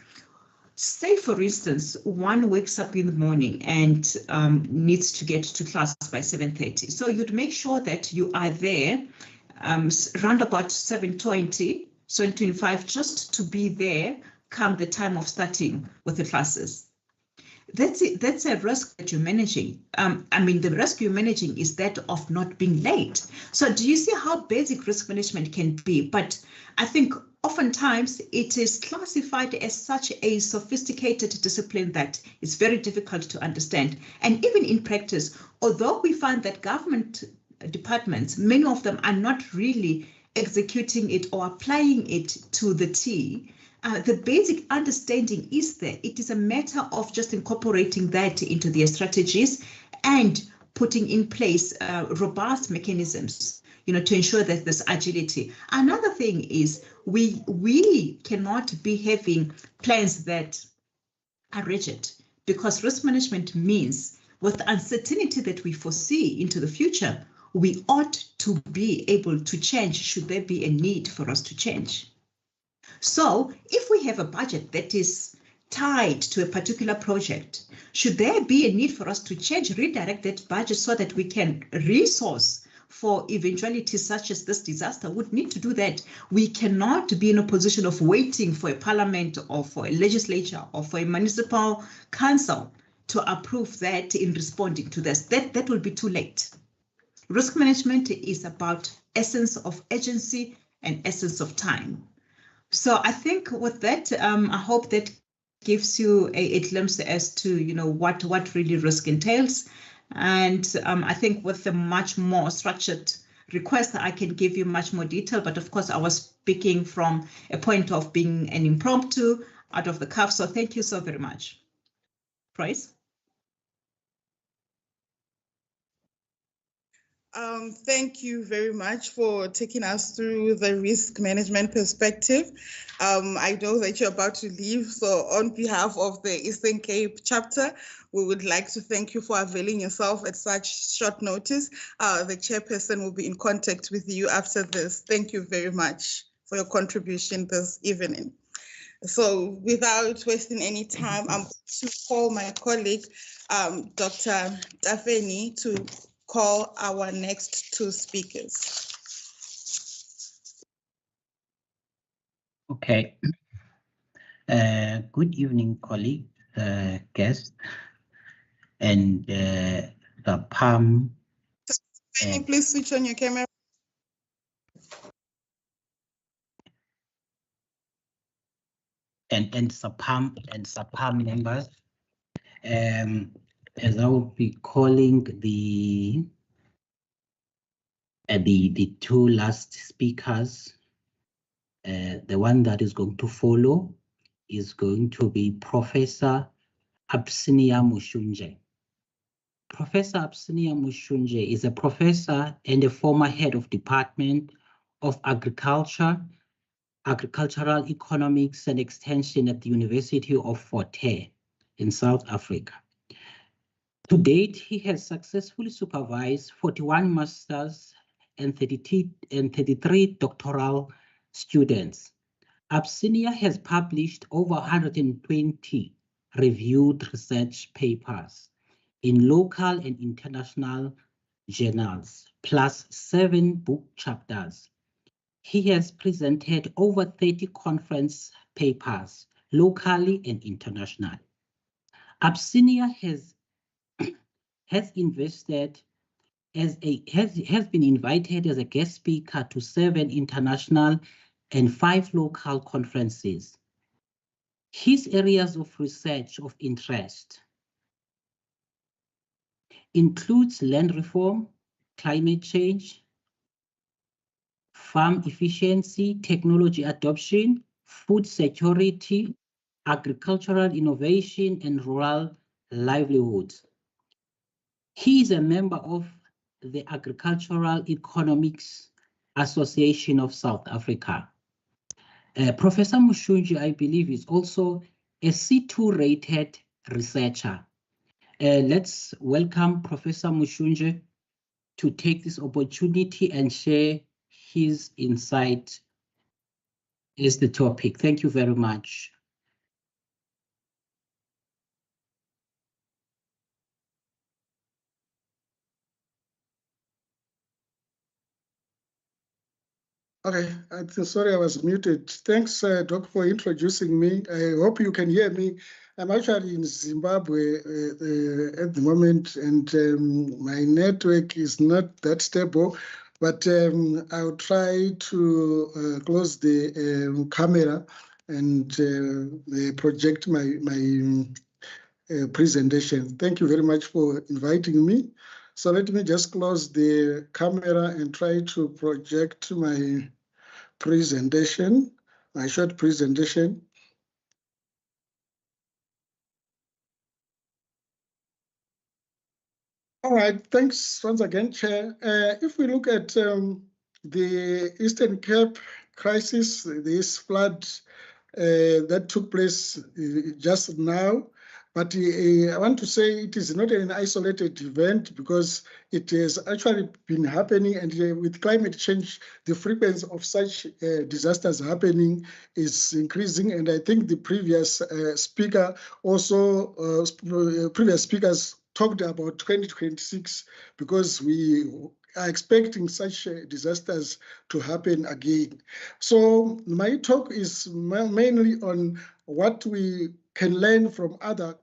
say, for instance, one wakes up in the morning and needs to get to class by 7:30. So you'd make sure that you are there around about 7:20, 7:25, just to be there come the time of starting with the classes. That's it. That's a risk that you're managing. The risk you're managing is that of not being late. So do you see how basic risk management can be? But I think oftentimes it is classified as such a sophisticated discipline that is very difficult to understand. And even in practice, although we find that government departments, many of them are not really executing it or applying it to the T, the basic understanding is there. It is a matter of just incorporating that into their strategies and putting in place robust mechanisms, to ensure that there's agility. Another thing is we cannot be having plans that are rigid, because risk management means with the uncertainty that we foresee into the future, we ought to be able to change should there be a need for us to change. So if we have a budget that is tied to a particular project, should there be a need for us to change, redirect that budget so that we can resource for eventualities such as this disaster, would need to do that. We cannot be in a position of waiting for a parliament or for a legislature or for a municipal council to approve that in responding to this. That will be too late. Risk management is about essence of agency and essence of time. So I think with that, I hope that gives you a glimpse as to what really risk entails. And I think with a much more structured request, I can give you much more detail. But of course, I was speaking from a point of being an impromptu, out of the cuff. So thank you so very much. Price? Thank you very much for taking us through the risk management perspective. I know that you're about to leave, so on behalf of the Eastern Cape chapter, we would like to thank you for availing yourself at such short notice. The chairperson will be in contact with you after this. Thank you very much for your contribution this evening. So without wasting any time, I'm going to call my colleague, Dr. Tafeni, to call our next two speakers. Okay. Good evening, colleague, guests, and Saapam. Can you please switch on your camera? And Saapam members. As I will be calling the two last speakers, the one that is going to follow is going to be Professor Absinia Mushunje. Professor Absinia Mushunje is a professor and a former head of Department of Agriculture, Agricultural Economics and Extension at the University of Fort Hare in South Africa. To date, he has successfully supervised 41 masters and 33 doctoral students. Absinia has published over 120 reviewed research papers in local and international journals, plus 7 book chapters. He has presented over 30 conference papers, locally and internationally. Absinia has been invited as a guest speaker to 7 international and 5 local conferences. His areas of research of interest includes land reform, climate change, farm efficiency, technology adoption, food security, agricultural innovation, and rural livelihoods. He is a member of the Agricultural Economics Association of South Africa. Professor Mushunje, I believe, is also a C2 rated researcher. Let's welcome Professor Mushunje to take this opportunity and share his insight as the topic. Thank you very much. Okay, sorry I was muted. Thanks, Doc, for introducing me. I hope you can hear me. I'm actually in Zimbabwe at the moment, and my network is not that stable, but I'll try to close the camera and project my presentation. Thank you very much for inviting me. So let me just close the camera and try to project my presentation, my short presentation. All right, thanks once again, Chair. If we look at the Eastern Cape crisis, this flood that took place just now, but I want to say it is not an isolated event because it has actually been happening, and with climate change, the frequency of such disasters happening is increasing. And I think the previous speaker also, previous speakers talked about 2026 because we are expecting such disasters to happen again. So my talk is mainly on what we can learn from other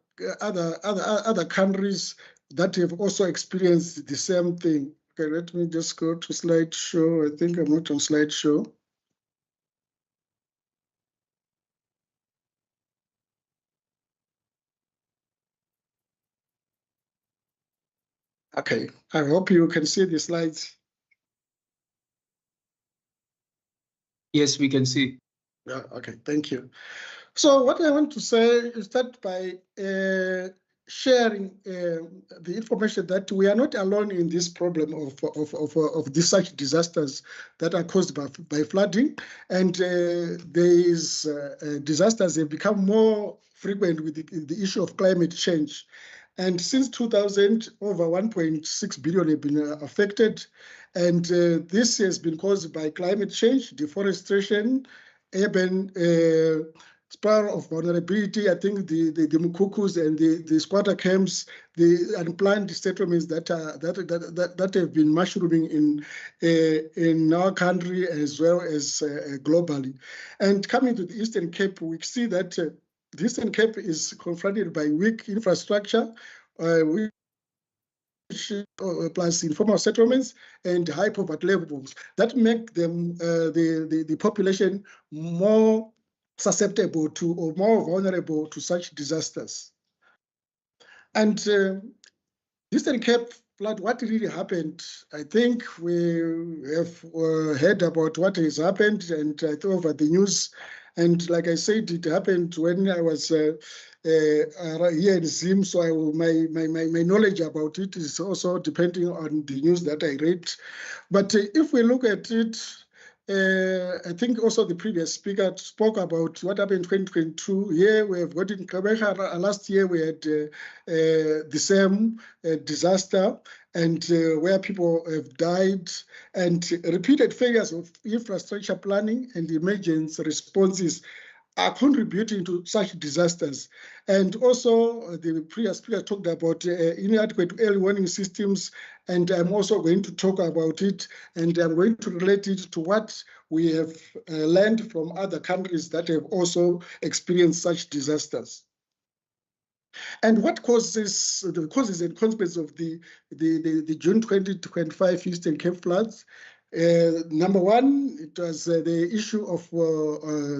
countries that have also experienced the same thing. Okay, let me just go to slideshow. I think I'm not on slideshow. Okay, I hope you can see the slides. Yes, we can see. Yeah, okay, thank you. So what I want to say is that by sharing the information that we are not alone in this problem of these such disasters that are caused by flooding, and these disasters have become more frequent with the issue of climate change. And since 2000, over 1.6 billion have been affected, and this has been caused by climate change, deforestation, urban spiral of vulnerability. I think the Mukukus and the squatter camps, the unplanned settlements that have been mushrooming in our country as well as globally. And coming to the Eastern Cape, we see that the Eastern Cape is confronted by weak infrastructure, plus informal settlements and high poverty levels that make them the population more susceptible to or more vulnerable to such disasters. And Eastern Cape flood, what really happened? I think we have heard about what has happened and over the news. And like I said, it happened when I was here in Zim, so my knowledge about it is also depending on the news that I read. But if we look at it, I think also the previous speaker spoke about what happened in 2022. Here we have got in Kabeja, last year we had the same disaster, and where people have died, and repeated failures of infrastructure planning and emergency responses are contributing to such disasters. And also the previous speaker talked about inadequate early warning systems, and I'm also going to talk about it, and I'm going to relate it to what we have learned from other countries that have also experienced such disasters. And what causes the causes and consequences of the June 2025 Eastern Cape floods? Number one, it was the issue of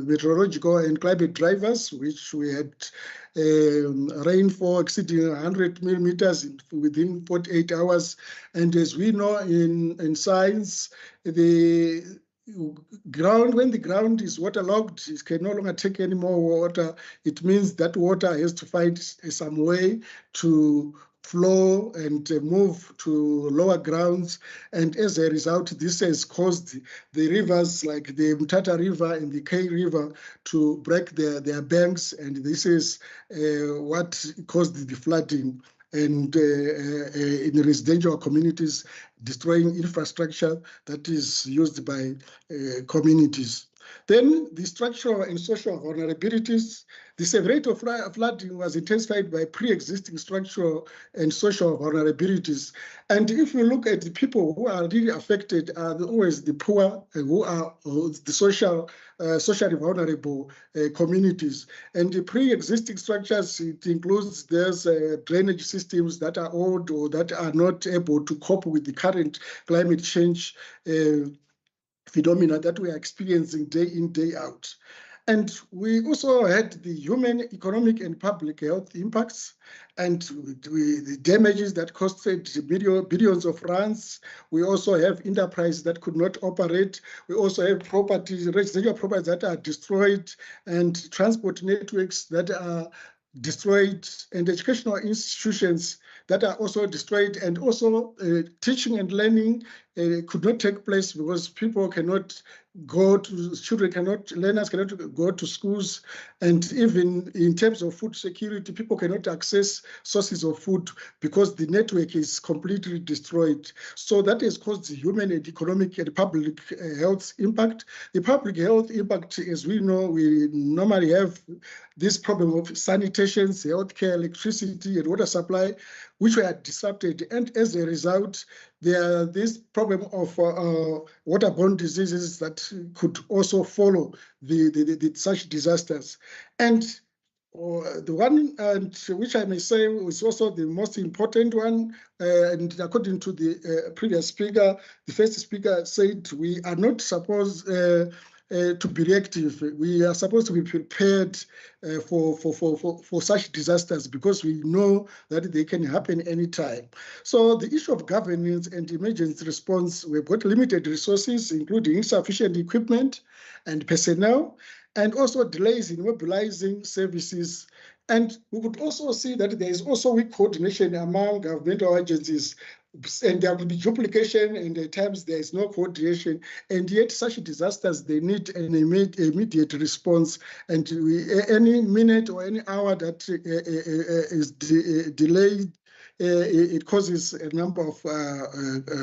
meteorological and climate drivers, which we had rainfall exceeding 100 millimeters within 48 hours. And as we know in science, the ground, when the ground is waterlogged, it can no longer take any more water. It means that water has to find some way to flow and move to lower grounds. And as a result, this has caused the rivers like the Mtata River and the K River to break their banks. And this is what caused the flooding and in residential communities, destroying infrastructure that is used by communities. Then the structural and social vulnerabilities. The severity of flooding was intensified by pre-existing structural and social vulnerabilities. And if you look at the people who are really affected, are always the poor, who are the socially vulnerable communities. And the pre-existing structures, it includes there's drainage systems that are old or that are not able to cope with the current climate change phenomena that we are experiencing day in, day out. And we also had the human, economic, and public health impacts and the damages that costed billions of rands. We also have enterprises that could not operate. We also have properties, residential properties that are destroyed and transport networks that are destroyed and educational institutions that are also destroyed, and also teaching and learning could not take place because people cannot go to, learners cannot go to schools, and even in terms of food security, people cannot access sources of food because the network is completely destroyed. So that has caused the human and economic and public health impact. The public health impact, as we know, we normally have this problem of sanitation, healthcare, electricity, and water supply, which were disrupted. And as a result, there are this problem of waterborne diseases that could also follow such disasters. And the one which I may say is also the most important one, and according to the previous speaker, the first speaker said we are not supposed to be reactive. We are supposed to be prepared for such disasters because we know that they can happen anytime. So the issue of governance and emergency response, we've got limited resources, including insufficient equipment and personnel, and also delays in mobilizing services. And we could also see that there is also weak coordination among governmental agencies, and there will be duplication, and at times there is no coordination, and yet such disasters, they need an immediate response, and any minute or any hour that is delayed, it causes a number of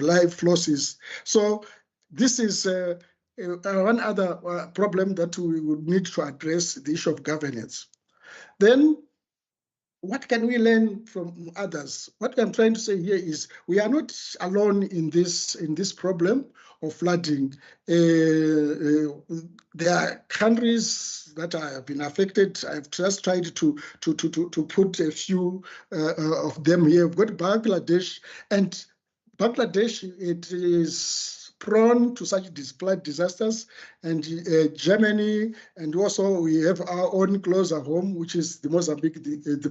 life losses. So this is one other problem that we would need to address, the issue of governance. Then, what can we learn from others? What I'm trying to say here is we are not alone in this problem of flooding. There are countries that have been affected. I've just tried to put a few of them here. We've got Bangladesh, and Bangladesh, it is prone to such flood disasters, and Germany, and also we have our own closer home, which is the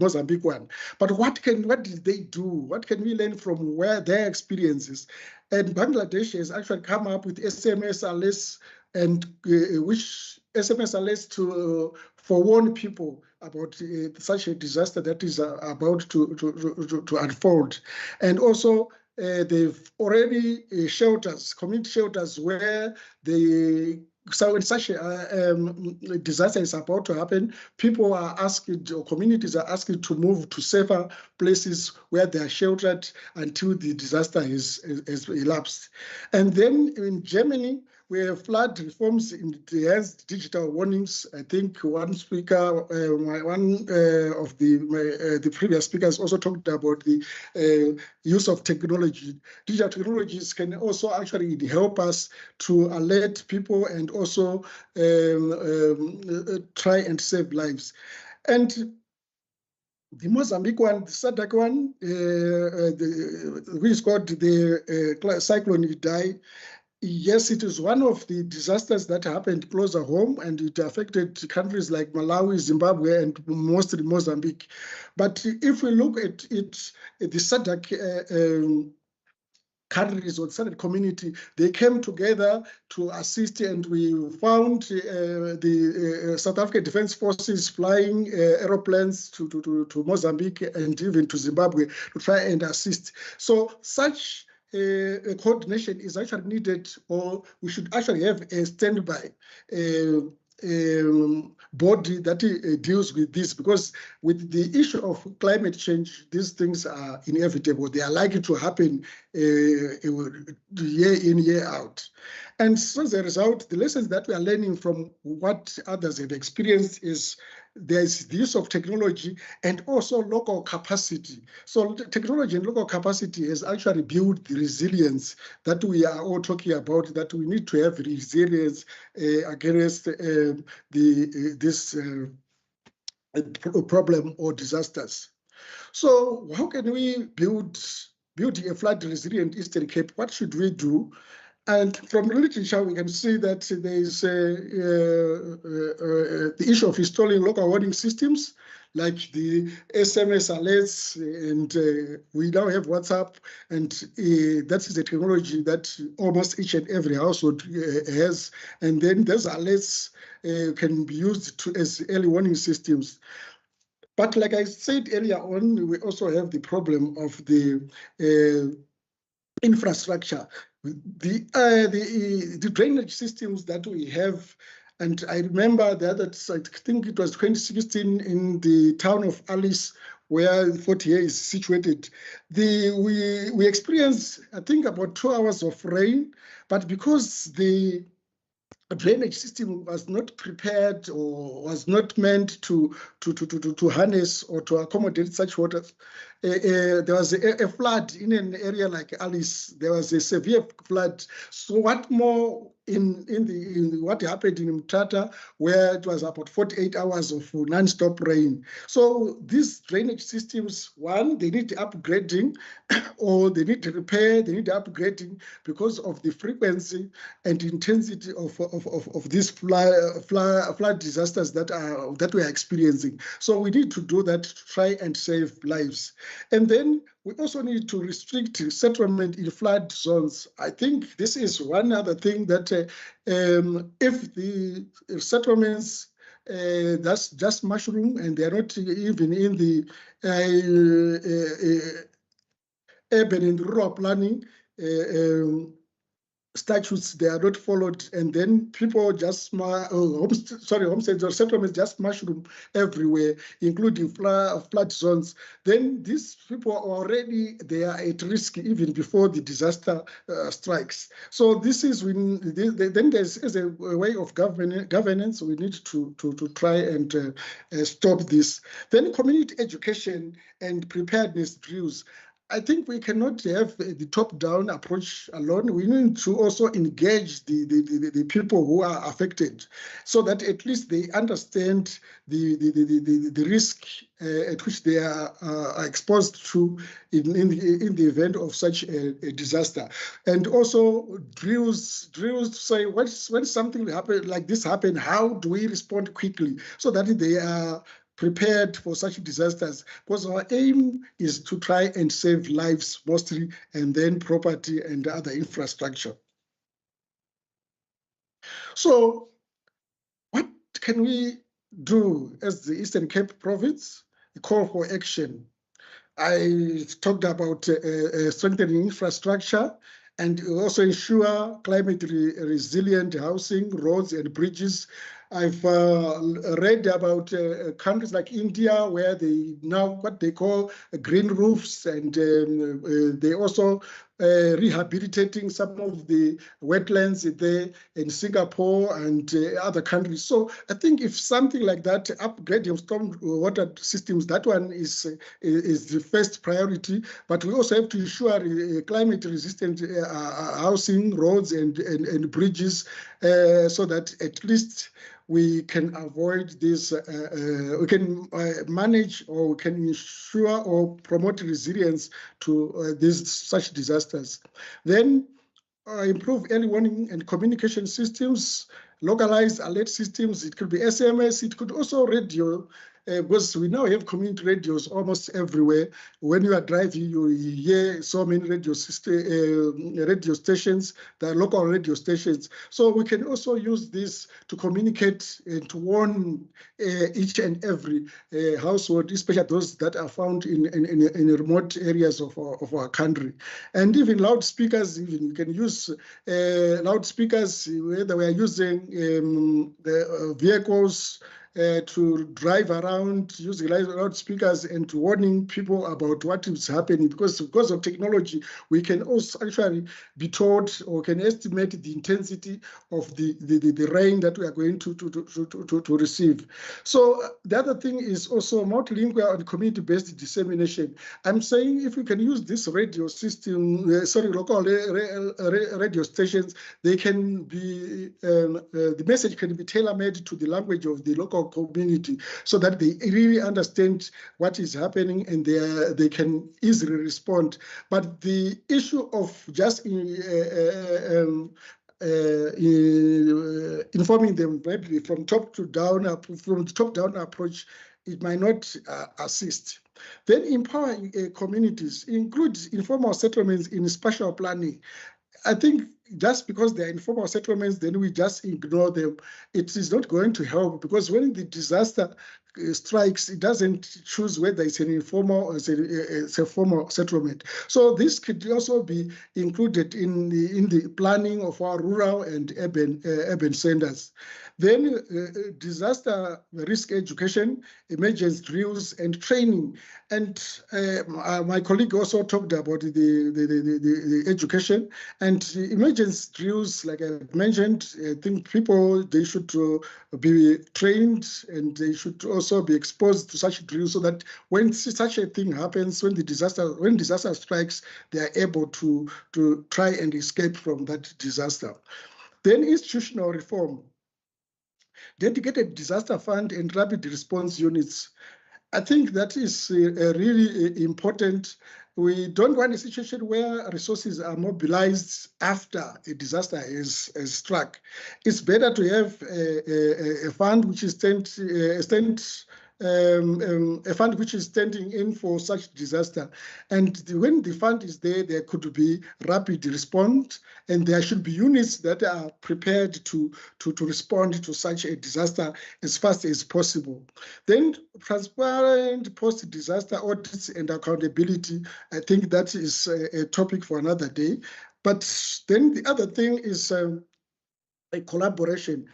Mozambique one. But what did they do? What can we learn from their experiences? And Bangladesh has actually come up with SMS alerts, and which SMS alerts to forewarn people about such a disaster that is about to unfold, and also. They've already community shelters where so when such a disaster is about to happen, people are asked, or communities are asked to move to safer places where they are sheltered until the disaster has elapsed. And then in Germany, we have flood reforms in the digital warnings. I think one speaker, one of the previous speakers also talked about the use of technology. Digital technologies can also actually help us to alert people and also try and save lives. And the Mozambique one, the SADC one, which is called the Cyclone Idai. Yes, it is one of the disasters that happened closer home, and it affected countries like Malawi, Zimbabwe, and mostly Mozambique. But if we look at it, the SADC countries or certain community, they came together to assist, and we found the South African Defence Forces flying aeroplanes to Mozambique and even to Zimbabwe to try and assist. So such coordination is actually needed, or we should actually have a standby body that deals with this, because with the issue of climate change, these things are inevitable. They are likely to happen year in, year out. And so as a result, the lessons that we are learning from what others have experienced is there's the use of technology and also local capacity. So technology and local capacity has actually built the resilience that we are all talking about, that we need to have resilience against this problem or disasters. So how can we build a flood resilient Eastern Cape? What should we do? And from the literature, we can see that there is the issue of installing local warning systems, like the SMS alerts, and we now have WhatsApp, and that is a technology that almost each and every household has. And then those alerts can be used as early warning systems. But like I said earlier on, we also have the problem of the infrastructure. The drainage systems that we have, and I remember that I think it was 2016 in the town of Alice, where Fort Hare is situated. We experienced, I think, about 2 hours of rain, but because the drainage system was not prepared or was not meant to harness or to accommodate such water, there was a flood in an area like Alice. There was a severe flood. So what more in what happened in Mthatha, where it was about 48 hours of non-stop rain. So these drainage systems, one, they need upgrading, or they need repair, they need upgrading because of the frequency and intensity of these flood disasters that we are experiencing. So we need to do that to try and save lives. And then we also need to restrict settlement in flood zones. I think this is one other thing that if the settlements that's just mushroom and they're not even in the urban and rural planning statutes, they are not followed, and then people just homesteads or settlements just mushroom everywhere, including flood zones. Then these people already, they are at risk even before the disaster strikes. So this is when then there's a way of governance. We need to try and stop this. Then community education and preparedness drills. I think we cannot have the top-down approach alone. We need to also engage the people who are affected, so that at least they understand the risk at which they are exposed to in the event of such a disaster. And also drills to say when something like this happen, how do we respond quickly, so that they are prepared for such disasters, because our aim is to try and save lives mostly, and then property and other infrastructure. So what can we do as the Eastern Cape Province? A call for action. I talked about strengthening infrastructure and also ensure climate resilient housing, roads and bridges. I've read about countries like India, where they now what they call green roofs, and they also rehabilitating some of the wetlands there in Singapore and other countries. So I think if something like that, upgrading storm water systems, that one is the first priority. But we also have to ensure climate resistant housing, roads and bridges, so that at least we can avoid this, we can manage, or we can ensure or promote resilience to such disasters. Then improve early warning and communication systems, localized alert systems. It could be SMS, it could also radio, because we now have community radios almost everywhere. When you are driving, you hear so many radio stations, the local radio stations. So we can also use this to communicate and to warn each and every household, especially those that are found in remote areas of our country. And even loudspeakers, even you can use loudspeakers, whether we are using the vehicles to drive around using loudspeakers and warning people about what is happening, because of technology, we can also actually be told or can estimate the intensity of the rain that we are going to receive. So the other thing is also multilingual and community-based dissemination. I'm saying if we can use this radio system, local radio stations, they can be, the message can be tailor-made to the language of the local community so that they really understand what is happening and they can easily respond. But the issue of just informing them maybe from top to down, from the top-down approach, it might not assist. Then empowering communities includes informal settlements in spatial planning. I think just because they're informal settlements, then we just ignore them. It is not going to help, because when the disaster strikes, it doesn't choose whether it's an informal or it's a formal settlement. So this could also be included in the planning of our rural and urban centers. Then disaster risk education, emergency drills, and training. And my colleague also talked about the education and emergency drills. Like I mentioned, I think people, they should be trained and they should also be exposed to such drills so that when such a thing happens, when disaster strikes, they are able to try and escape from that disaster. Then institutional reform. Dedicated disaster fund and rapid response units. I think that is really important. We don't want a situation where resources are mobilized after a disaster is struck. It's better to have a fund which is a fund which is standing in for such disaster. And when the fund is there, there could be rapid response, and there should be units that are prepared to respond to such a disaster as fast as possible. Then transparent post-disaster audits and accountability, I think that is a topic for another day. But then the other thing is a collaboration.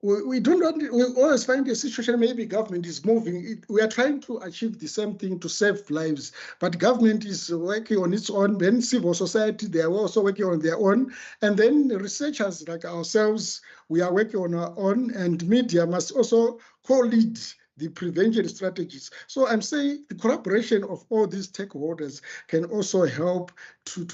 We always find a situation, maybe government is moving. We are trying to achieve the same thing to save lives, but government is working on its own. Then civil society, they are also working on their own. And then researchers like ourselves, we are working on our own, and media must also co-lead the prevention strategies. So I'm saying the collaboration of all these stakeholders can also help to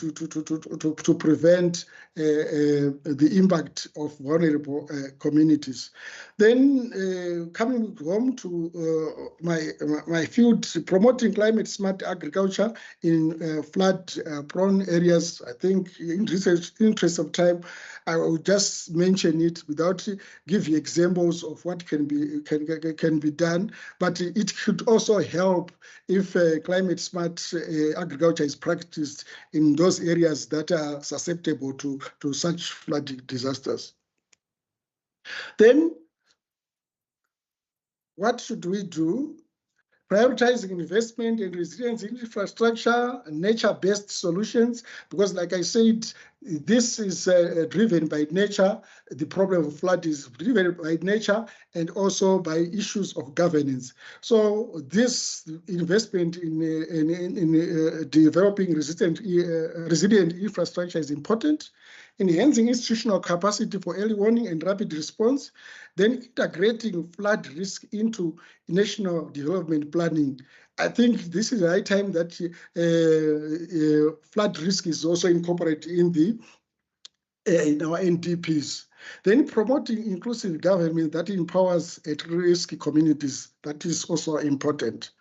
prevent the impact of vulnerable communities. Then coming home to my field, promoting climate smart agriculture in flood prone areas. I think in the interest of time, I will just mention it without giving examples of what can be done, but it could also help if climate smart agriculture is practiced in those areas that are susceptible to such flooding disasters. Then, what should we do? Prioritizing investment in resilience infrastructure and nature-based solutions, because like I said, this is driven by nature. The problem of flood is driven by nature and also by issues of governance. So this investment in developing resilient infrastructure is important. Enhancing institutional capacity for early warning and rapid response, then integrating flood risk into national development planning. I think this is the right time that flood risk is also incorporated in our NDPs. Then promoting inclusive government that empowers at-risk communities, that is also important.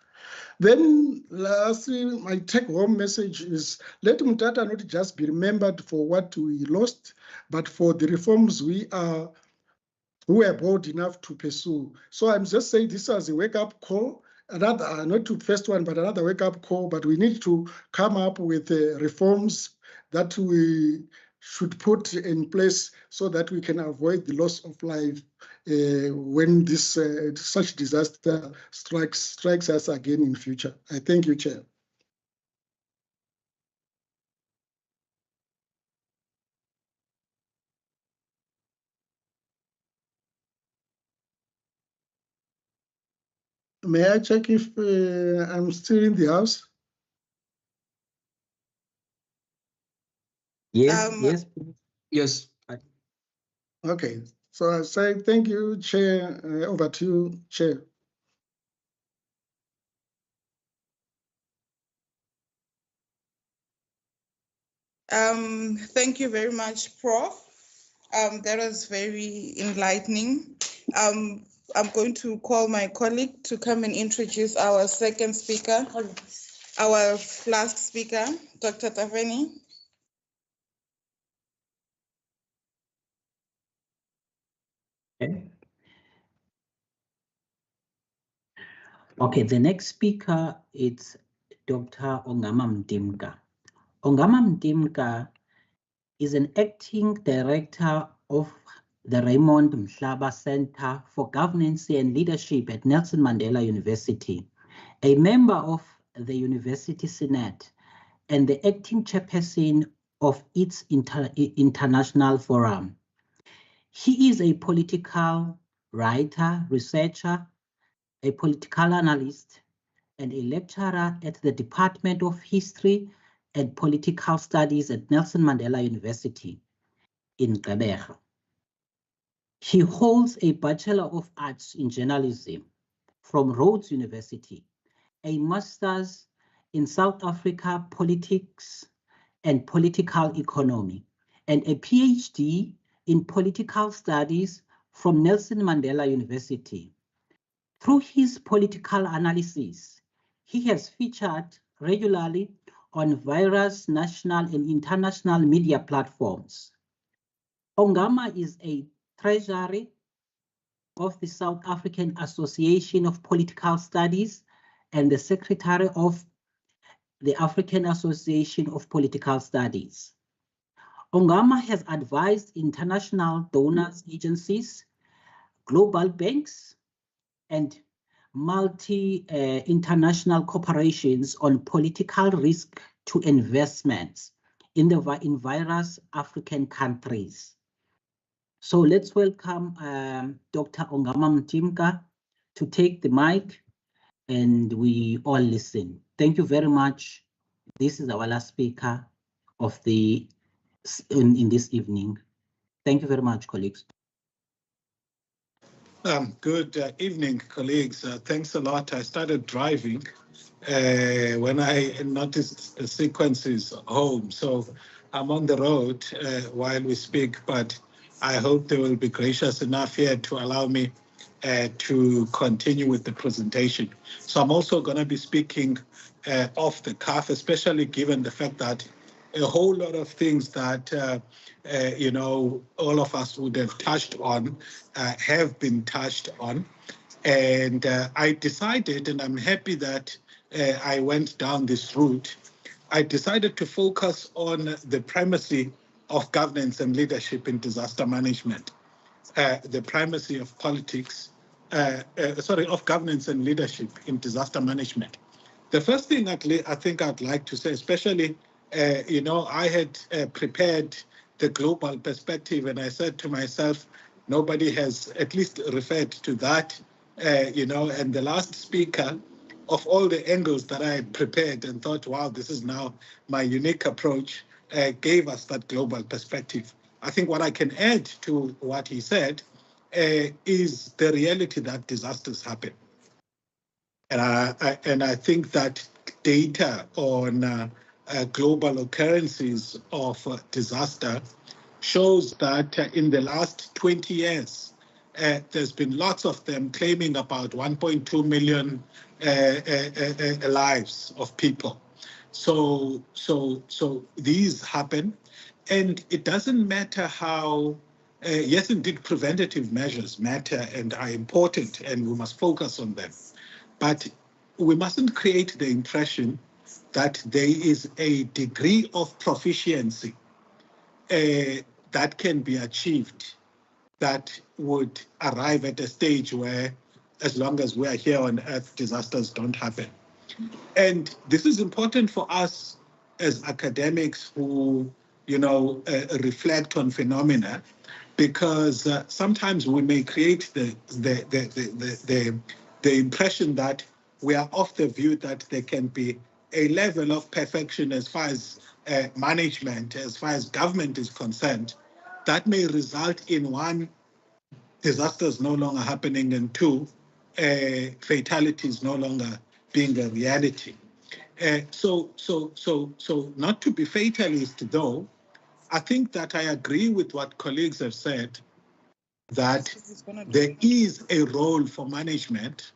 Then lastly, my take-home message is let Mutata not just be remembered for what we lost, but for the reforms we are who were bold enough to pursue. So I'm just saying this as a wake-up call, another, not to first one, but another wake-up call, but we need to come up with reforms that we should put in place so that we can avoid the loss of life when this such disaster strikes us again in future. I thank you, Chair. May I check if I'm still in the house? Yes, yes, Yes. Okay, so I say thank you, Chair. Over to you, Chair. Thank you very much, Prof. That was very enlightening. I'm going to call my colleague to come and introduce our second speaker, our last speaker, Dr. Taveni. Okay. Okay, the next speaker is Dr. Ongama Mdimka. Ongama Mdimka is an acting director of the Raymond Mhlaba Center for Governance and Leadership at Nelson Mandela University, a member of the University Senate, and the acting chairperson of its international forum. He is a political writer, researcher, a political analyst, and a lecturer at the Department of History and Political Studies at Nelson Mandela University in Gqeberha. He holds a Bachelor of Arts in Journalism from Rhodes University, a Master's in South Africa Politics and Political Economy, and a PhD in Political Studies from Nelson Mandela University. Through his political analysis, he has featured regularly on various national and international media platforms. Ongama is a treasury of the South African Association of Political Studies and the secretary of the African Association of Political Studies. Ongama has advised international donors agencies, global banks, and multi-international corporations on political risk to investments in various African countries. So let's welcome Dr. Ongama Mdimka to take the mic and we all listen. Thank you very much. This is our last speaker of in this evening. Thank you very much, colleagues. Good evening, colleagues. Thanks a lot. I started driving when I noticed the sequences home. So I'm on the road while we speak, but I hope they will be gracious enough here to allow me to continue with the presentation. So I'm also going to be speaking off the cuff, especially given the fact that a whole lot of things that you know, all of us would have touched on have been touched on. And I decided, and I'm happy that I went down this route, I decided to focus on the primacy of governance and leadership in disaster management, the primacy of politics, of governance and leadership in disaster management. The first thing I think I'd like to say, especially, you know, I had prepared the global perspective, and I said to myself, nobody has at least referred to that, you know, and the last speaker, of all the angles that I had prepared and thought, wow, this is now my unique approach, gave us that global perspective. I think what I can add to what he said is the reality that disasters happen. And I think that data on global occurrences of disaster shows that in the last 20 years, there's been lots of them claiming about 1.2 million lives of people. So these happen, and it doesn't matter how yes, indeed, preventative measures matter and are important, and we must focus on them. But we mustn't create the impression that there is a degree of proficiency that can be achieved that would arrive at a stage where, as long as we are here on Earth, disasters don't happen. And this is important for us as academics who, reflect on phenomena, because sometimes we may create the impression that we are of the view that there can be a level of perfection as far as management, as far as government is concerned, that may result in one, disasters no longer happening, and two, fatalities no longer being a reality. So not to be fatalist, though, I think that I agree with what colleagues have said, that there is a role for management,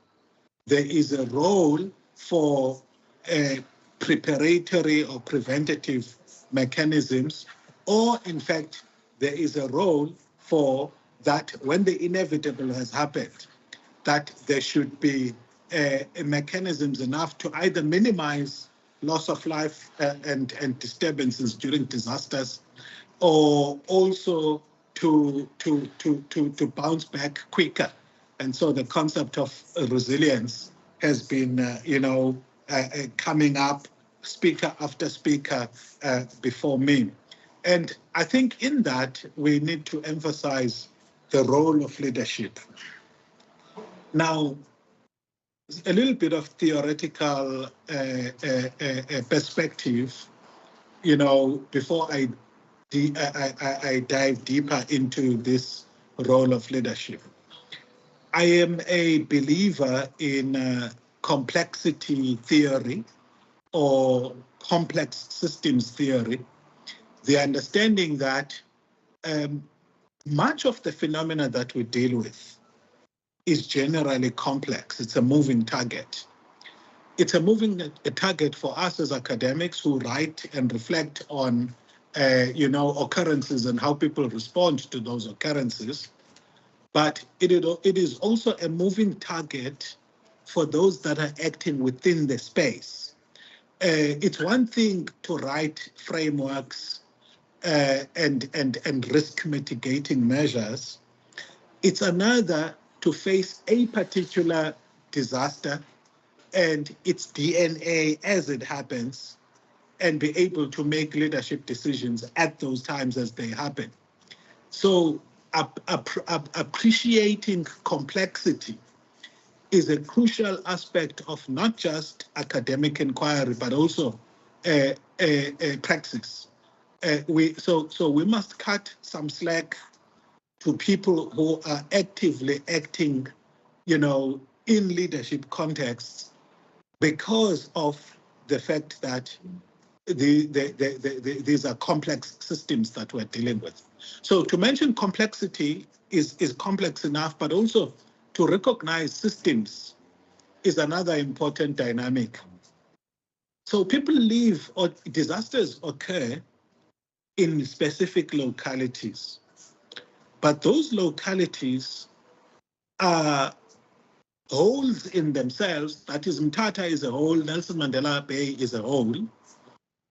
there is a role for preparatory or preventative mechanisms, or in fact, there is a role for that when the inevitable has happened, that there should be mechanisms enough to either minimize loss of life and disturbances during disasters, or also to bounce back quicker. And so the concept of resilience has been, coming up speaker after speaker before me. And I think in that we need to emphasize the role of leadership. Now, a little bit of theoretical perspective, before I dive deeper into this role of leadership. I am a believer in complexity theory or complex systems theory, the understanding that much of the phenomena that we deal with is generally complex. It's a moving target. It's a moving target for us as academics who write and reflect on occurrences and how people respond to those occurrences. But it is also a moving target for those that are acting within the space. It's one thing to write frameworks and risk mitigating measures. It's another to face a particular disaster and its DNA as it happens, and be able to make leadership decisions at those times as they happen. So appreciating complexity is a crucial aspect of not just academic inquiry, but also praxis. So we must cut some slack to people who are actively acting, in leadership contexts, because of the fact that these are complex systems that we're dealing with. So to mention complexity is complex enough, but also to recognize systems is another important dynamic. So people live, or disasters occur in specific localities, but those localities are wholes in themselves. That is, Mthatha is a whole, Nelson Mandela Bay is a whole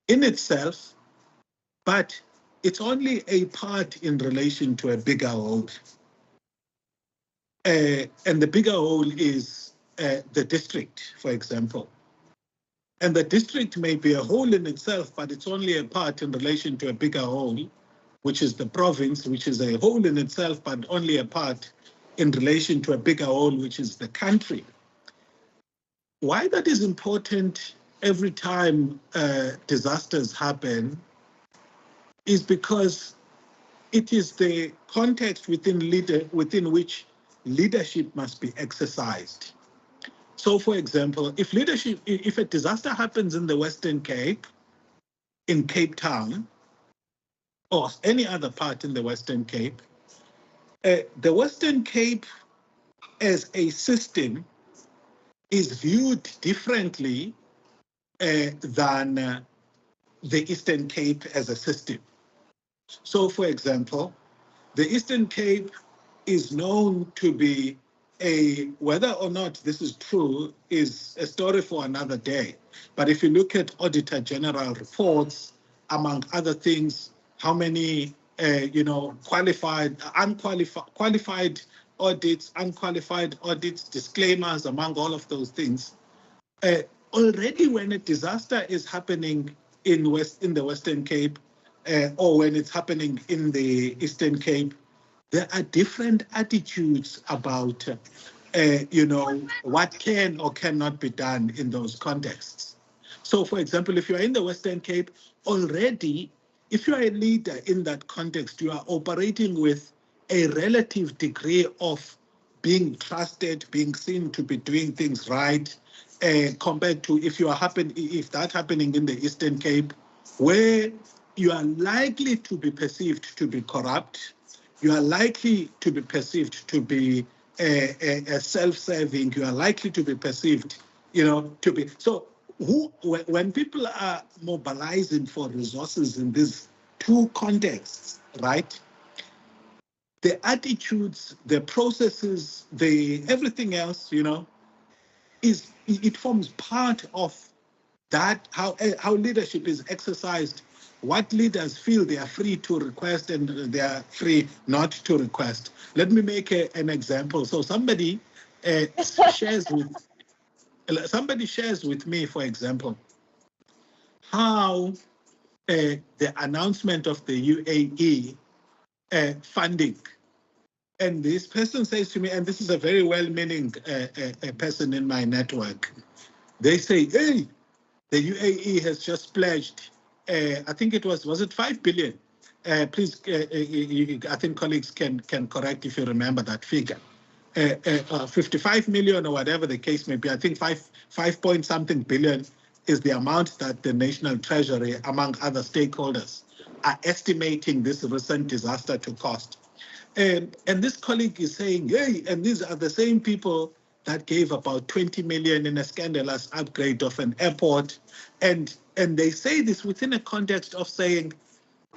in itself, but it's only a part in relation to a bigger whole. And the bigger whole is the district, for example. And the district may be a whole in itself, but it's only a part in relation to a bigger whole, which is the province, which is a whole in itself, but only a part in relation to a bigger whole, which is the country. Why that is important every time disasters happen is because it is the context within which leadership must be exercised. So, for example, if a disaster happens in the Western Cape, in Cape Town, or any other part in the Western Cape, the Western Cape as a system is viewed differently than the Eastern Cape as a system. So, for example, The Eastern Cape is known to be whether or not this is true is a story for another day. But if you look at Auditor General reports, among other things, how many qualified, qualified audits, unqualified audits, disclaimers, among all of those things, already when a disaster is happening in the Western Cape, or when it's happening in the Eastern Cape, there are different attitudes about, what can or cannot be done in those contexts. So, for example, if you're in the Western Cape, already, if you're a leader in that context, you are operating with a relative degree of being trusted, being seen to be doing things right, compared to if that's happening in the Eastern Cape, where you are likely to be perceived to be corrupt, you are likely to be perceived to be self-serving, you are likely to be perceived, to be. So when people are mobilizing for resources in these two contexts, right, the attitudes, the processes, everything else, it forms part of that, how leadership is exercised, what leaders feel they are free to request and they are free not to request. Let me make an example. So somebody shares with me, for example, how the announcement of the UAE funding. And this person says to me, and this is a very well-meaning person in my network, they say, hey, the UAE has just pledged, I think it was it 5 billion? Please, I think colleagues can correct if you remember that figure. 55 million or whatever the case may be. I think 5 point something billion is the amount that the National Treasury, among other stakeholders, are estimating this recent disaster to cost. And this colleague is saying, hey, and these are the same people that gave about 20 million in a scandalous upgrade of an airport. And they say this within a context of saying,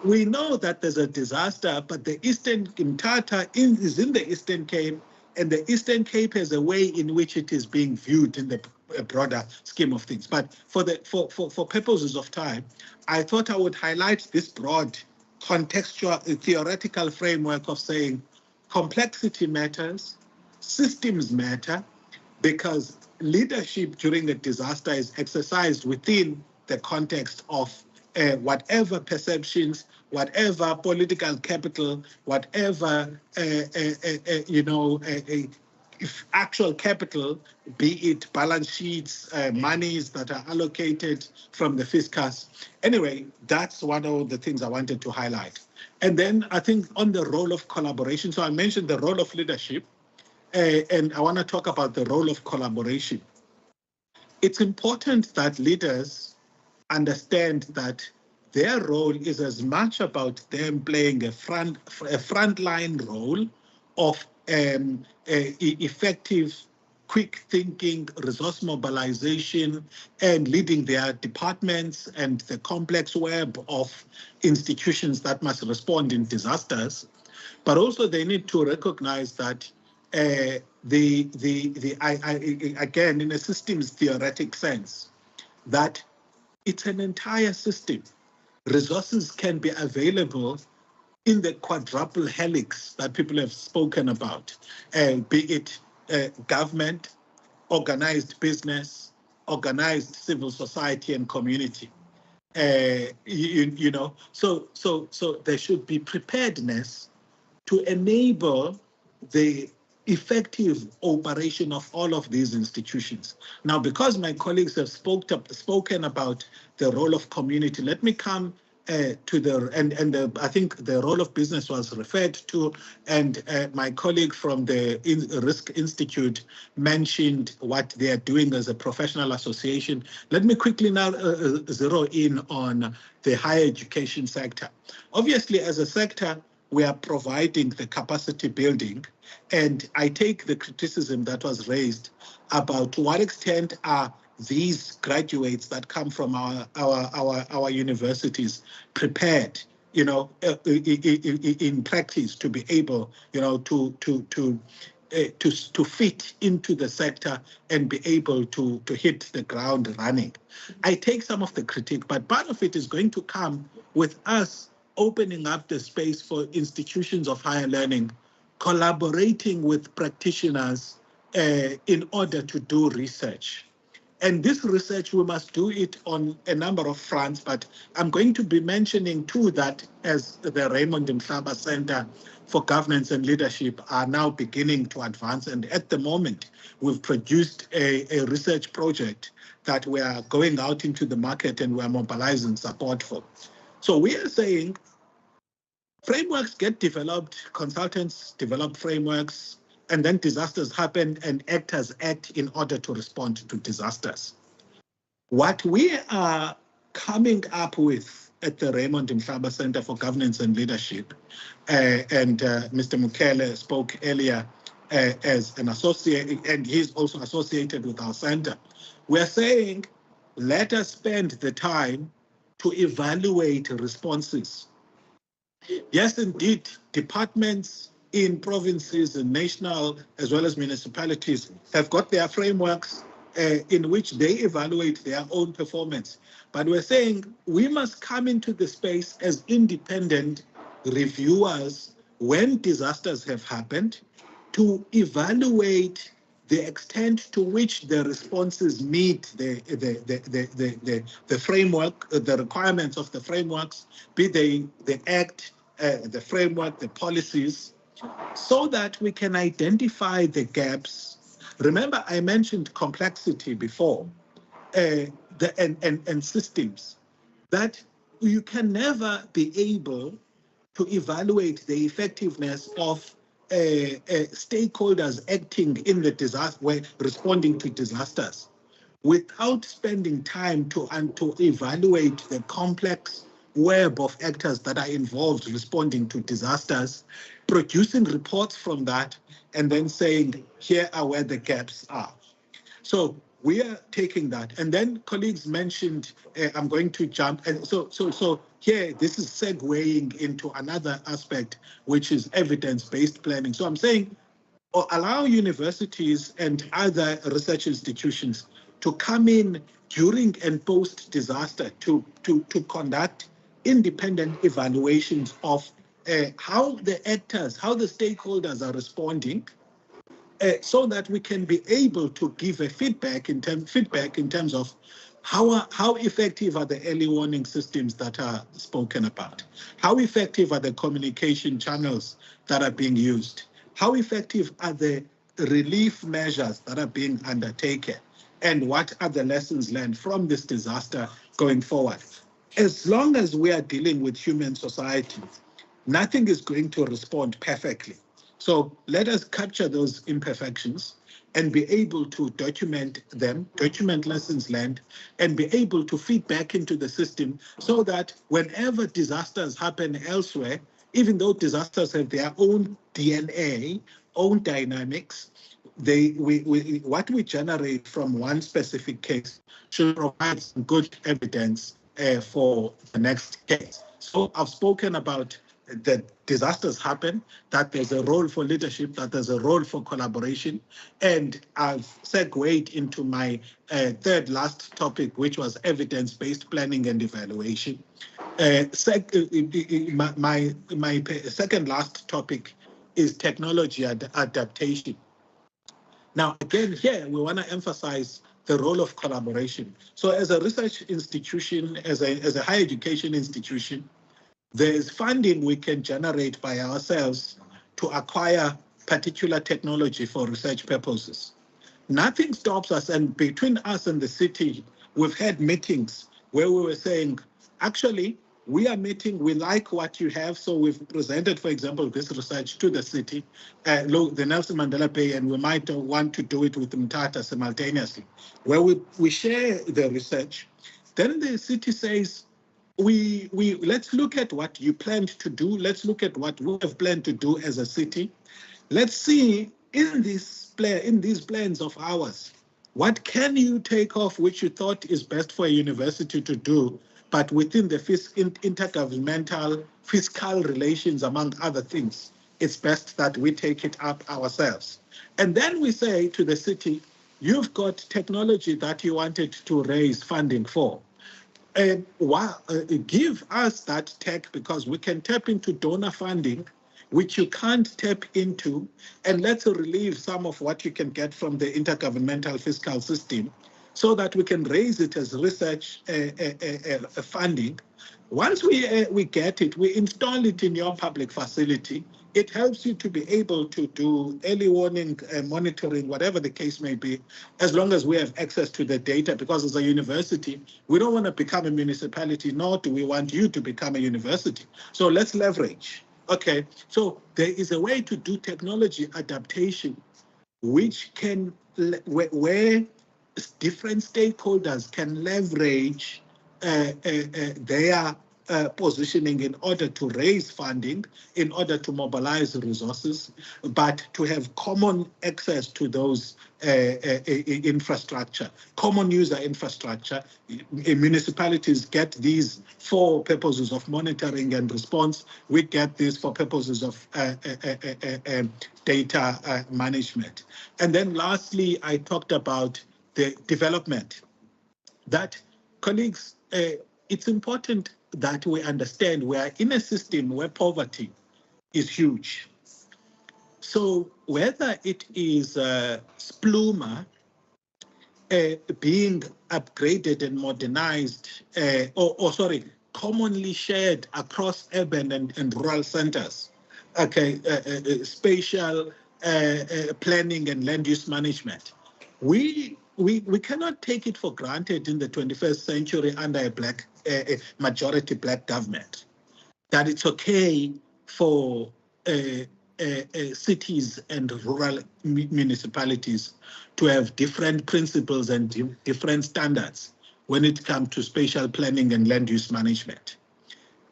we know that there's a disaster, but the Eastern Mthatha is in the Eastern Cape, and the Eastern Cape has a way in which it is being viewed in the broader scheme of things. But for purposes of time, I thought I would highlight this broad contextual theoretical framework of saying complexity matters, systems matter, because leadership during a disaster is exercised within the context of whatever perceptions, whatever political capital, whatever actual capital, be it balance sheets, monies that are allocated from the fiscus. Anyway, that's one of the things I wanted to highlight. And then I think on the role of collaboration, so I mentioned the role of leadership, and I want to talk about the role of collaboration. It's important that leaders understand that their role is as much about them playing a frontline role of effective, quick thinking, resource mobilization, and leading their departments and the complex web of institutions that must respond in disasters. But also they need to recognize that again, in a systems theoretic sense, that it's an entire system. Resources can be available in the quadruple helix that people have spoken about, be it government, organized business, organized civil society and community. So there should be preparedness to enable the effective operation of all of these institutions. Now, because my colleagues have spoken about the role of community, let me come to I think the role of business was referred to, and my colleague from the Risk Institute mentioned what they are doing as a professional association. Let me quickly now zero in on the higher education sector. Obviously, as a sector, we are providing the capacity building, and I take the criticism that was raised about to what extent are these graduates that come from our universities prepared in practice to be able, to fit into the sector and be able to hit the ground running. I take some of the critique, but part of it is going to come with us opening up the space for institutions of higher learning, collaborating with practitioners in order to do research. And this research, we must do it on a number of fronts, but I'm going to be mentioning too that as the Raymond Mhlaba Center for Governance and Leadership are now beginning to advance. And at the moment, we've produced a research project that we are going out into the market and we're mobilizing support for. So we are saying frameworks get developed, consultants develop frameworks, and then disasters happen and actors act in order to respond to disasters. What we are coming up with at the Raymond Mhlaba Center for Governance and Leadership, and Mr. Mukele spoke earlier as an associate, and he's also associated with our center. We're saying, let us spend the time to evaluate responses. Yes, indeed, departments in provinces and national as well as municipalities have got their frameworks in which they evaluate their own performance. But we're saying we must come into the space as independent reviewers when disasters have happened to evaluate the extent to which the responses meet the framework, the requirements of the frameworks, be they the act, the framework, the policies, so that we can identify the gaps. Remember, I mentioned complexity before, and systems, that you can never be able to evaluate the effectiveness of stakeholders acting in the disaster, responding to disasters, without spending time to evaluate the complex web of actors that are involved responding to disasters, producing reports from that, and then saying, here are where the gaps are. So we are taking that. And then colleagues mentioned, I'm going to jump. And so here, this is segueing into another aspect, which is evidence-based planning. So I'm saying, allow universities and other research institutions to come in during and post-disaster to conduct independent evaluations of how the actors, how the stakeholders are responding, so that we can be able to give a feedback in terms of how effective are the early warning systems that are spoken about? How effective are the communication channels that are being used? How effective are the relief measures that are being undertaken? And what are the lessons learned from this disaster going forward? As long as we are dealing with human society, nothing is going to respond perfectly. So let us capture those imperfections and be able to document them, document lessons learned, and be able to feed back into the system so that whenever disasters happen elsewhere, even though disasters have their own DNA, own dynamics, what we generate from one specific case should provide some good evidence for the next case. So I've spoken about that disasters happen, that there's a role for leadership, that there's a role for collaboration. And I've segued into my third last topic, which was evidence-based planning and evaluation. My second last topic is technology adaptation. Now, again, here we want to emphasize the role of collaboration. So as a research institution, as a higher education institution, there is funding we can generate by ourselves to acquire particular technology for research purposes. Nothing stops us, and between us and the city, we've had meetings where we were saying, actually, we are meeting, we like what you have, so we've presented, for example, this research to the city, the Nelson Mandela Bay, and we might want to do it with Mthatha simultaneously, where we share the research. Then the city says, let's look at what you planned to do. Let's look at what we have planned to do as a city. Let's see in these plans of ours, what can you take off which you thought is best for a university to do, but within the intergovernmental fiscal relations, among other things, it's best that we take it up ourselves. And then we say to the city, you've got technology that you wanted to raise funding for. And give us that tech, because we can tap into donor funding, which you can't tap into, and let's relieve some of what you can get from the intergovernmental fiscal system so that we can raise it as research funding. Once we get it, we install it in your public facility. It helps you to be able to do early warning monitoring, whatever the case may be, as long as we have access to the data, because as a university, we don't want to become a municipality, nor do we want you to become a university. So let's leverage. Okay, so there is a way to do technology adaptation, which can, where different stakeholders can leverage their positioning in order to raise funding, in order to mobilize resources, but to have common access to those infrastructure, common user infrastructure. Municipalities get these for purposes of monitoring and response. We get this for purposes of data management. And then lastly, I talked about the development. That, colleagues, it's important that we understand we are in a system where poverty is huge. So whether it is Spluma being upgraded and modernized, commonly shared across urban and rural centers, okay, spatial planning and land use management, we cannot take it for granted in the 21st century under a majority black government that it's okay for cities and rural municipalities to have different principles and different standards when it comes to spatial planning and land use management.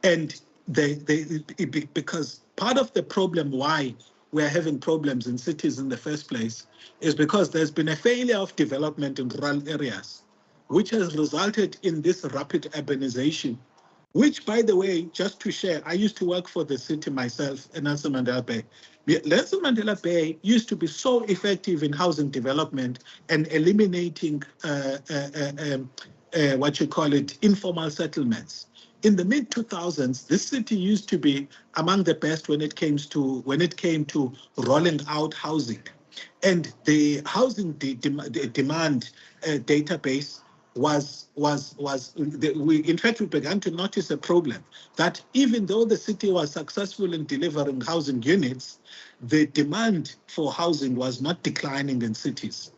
And because part of the problem why we're having problems in cities in the first place is because there's been a failure of development in rural areas, which has resulted in this rapid urbanization, which, by the way, just to share, I used to work for the city myself in Nelson Mandela Bay. Nelson Mandela Bay used to be so effective in housing development and eliminating informal settlements. In the mid-2000s, this city used to be among the best when it came to rolling out housing, and the housing demand database we began to notice a problem that even though the city was successful in delivering housing units, the demand for housing was not declining in cities,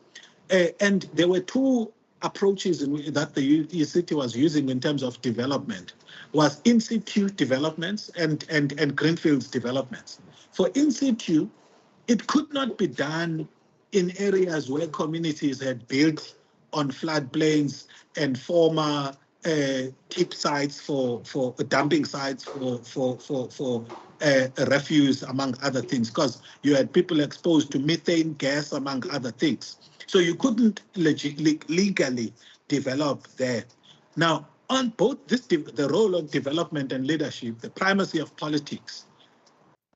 and there were two approaches that the city was using in terms of development. Was in situ developments and greenfields developments. For in situ, it could not be done in areas where communities had built on floodplains and former tip sites for dumping sites for refuse, among other things, because you had people exposed to methane gas, among other things. So you couldn't legally develop there. Now, on both the role of development and leadership, the primacy of politics,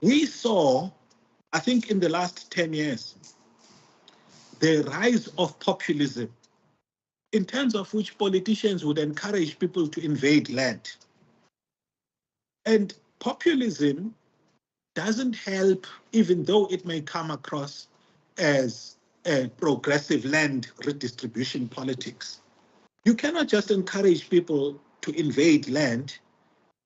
we saw, I think in the last 10 years, the rise of populism, in terms of which politicians would encourage people to invade land. And populism doesn't help, even though it may come across as a progressive land redistribution politics. You cannot just encourage people to invade land,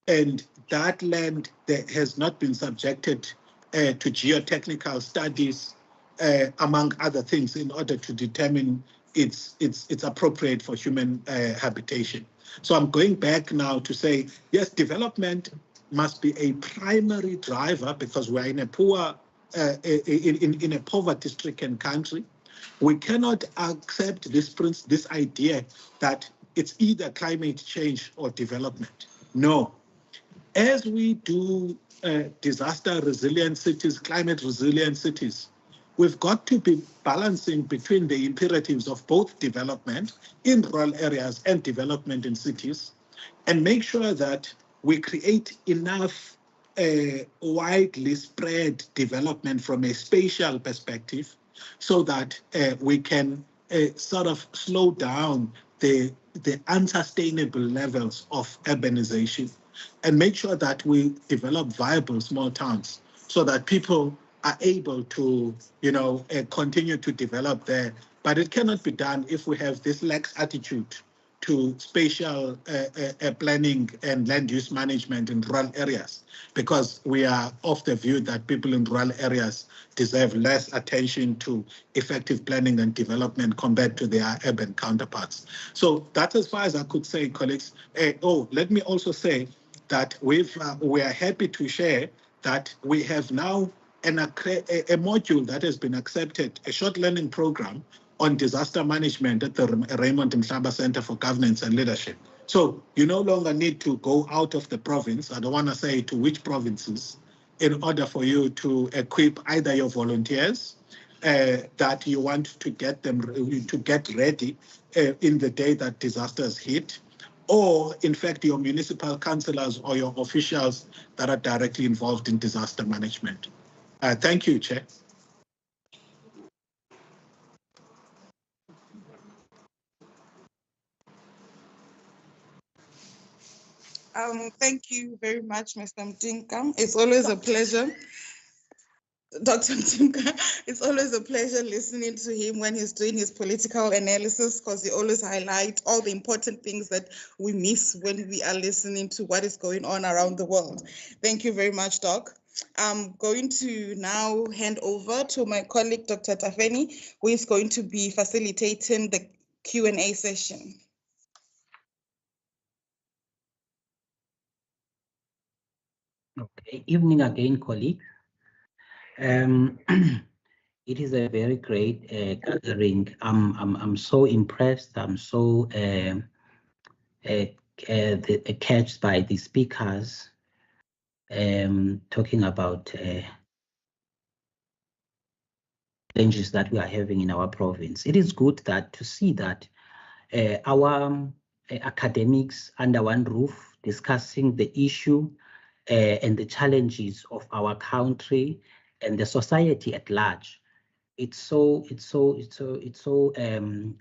and that land that has not been subjected to geotechnical studies, among other things, in order to determine it's appropriate for human habitation. So I'm going back now to say, yes, development must be a primary driver because we're in a poor, in a poverty-stricken country. We cannot accept this idea that it's either climate change or development. No. As we do disaster resilient cities, climate resilient cities, we've got to be balancing between the imperatives of both development in rural areas and development in cities. and make sure that we create enough widely spread development from a spatial perspective so that we can sort of slow down the unsustainable levels of urbanization, and make sure that we develop viable small towns so that people are able to, continue to develop there. But it cannot be done if we have this lax attitude to spatial planning and land use management in rural areas, because we are of the view that people in rural areas deserve less attention to effective planning and development compared to their urban counterparts. So that's as far as I could say, colleagues. Let me also say that we are happy to share that we have now a module that has been accepted, a short learning program on disaster management at the Raymond Mhlaba Center for Governance and Leadership. So you no longer need to go out of the province. I don't want to say to which provinces, in order for you to equip either your volunteers that you want to get them to get ready in the day that disasters hit, or in fact your municipal councillors or your officials that are directly involved in disaster management. Thank you, Chair. Thank you very much, Mr. Mtinka. It's always a pleasure. Dr. Mtinka, it's always a pleasure listening to him when he's doing his political analysis, because he always highlights all the important things that we miss when we are listening to what is going on around the world. Thank you very much, Doc. I'm going to now hand over to my colleague, Dr. Tafeni, who is going to be facilitating the Q&A session. Okay, evening again, colleagues. It is a very great gathering. I'm so impressed. I'm so catched by the speakers talking about challenges that we are having in our province. It is good that to see that our academics under one roof discussing the issue and the challenges of our country and the society at large. It's so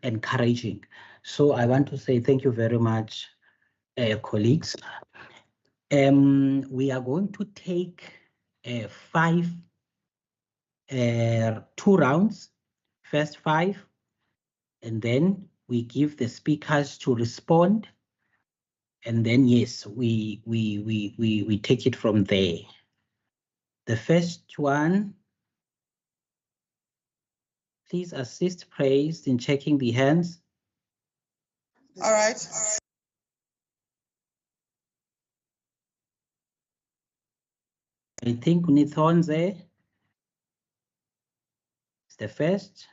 encouraging. So I want to say thank you very much, colleagues. We are going to take 2 rounds, first 5, and then we give the speakers to respond, and then yes, we take it from there. The first one, please assist praise in checking the hands. All right. I think Nithonze is the first.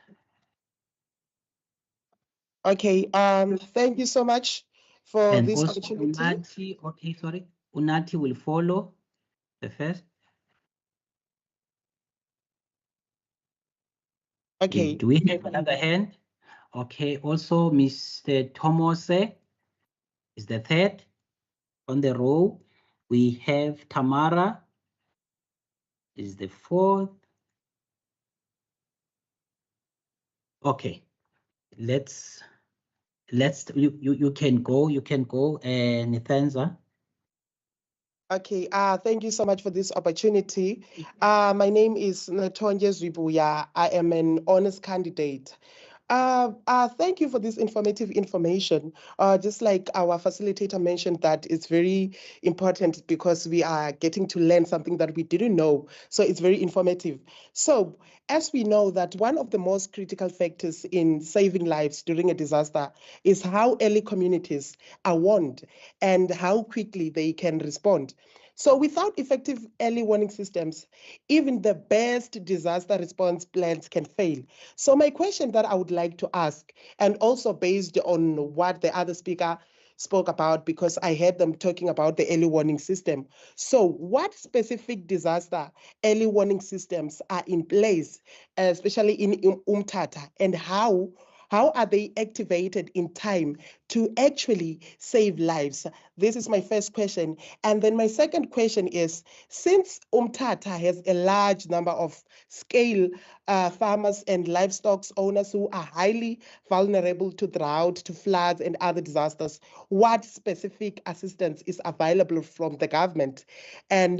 Okay, thank you so much for And this also opportunity. Unati will follow the first. Okay. Do we have another hand? Okay, also Mr. Tomose is the third on the row. We have Tamara is the fourth. Okay, you can go, Nithanza. Okay, thank you so much for this opportunity. My name is Natonje Zwibuya. I am an honors candidate. Thank you for this informative information. Just like our facilitator mentioned, that it's very important because we are getting to learn something that we didn't know. So it's very informative. So as we know that one of the most critical factors in saving lives during a disaster is how early communities are warned and how quickly they can respond. So without effective early warning systems, even the best disaster response plans can fail. So my question that I would like to ask, and also based on what the other speaker spoke about, because I heard them talking about the early warning system. So what specific disaster early warning systems are in place, especially in Umtata, and how How are they activated in time to actually save lives? This is my first question. And then my second question is, since Umtata has a large number of scale farmers and livestock owners who are highly vulnerable to drought, to floods and other disasters, what specific assistance is available from the government and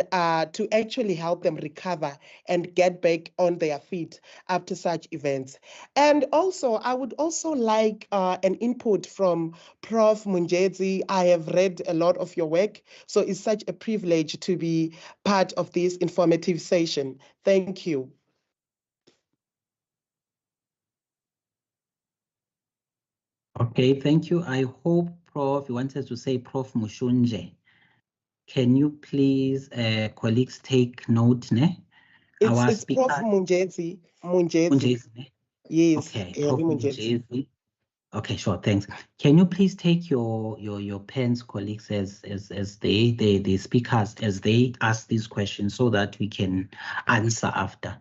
to actually help them recover and get back on their feet after such events? And also, I would also like an input from Prof. Munjezi. I have read a lot of your work, so it's such a privilege to be part of this informative session. Thank you. Okay, thank you. I hope Prof, you wanted to say Prof. Mushunje. Can you please, colleagues, take note, ne? It's Prof. Munjezi. Munjezi, ne? Yes. Okay, Yeah, Prof. Munjezi. Okay, sure, thanks. Can you please take your pens, colleagues, as the speakers, as they ask these questions so that we can answer after.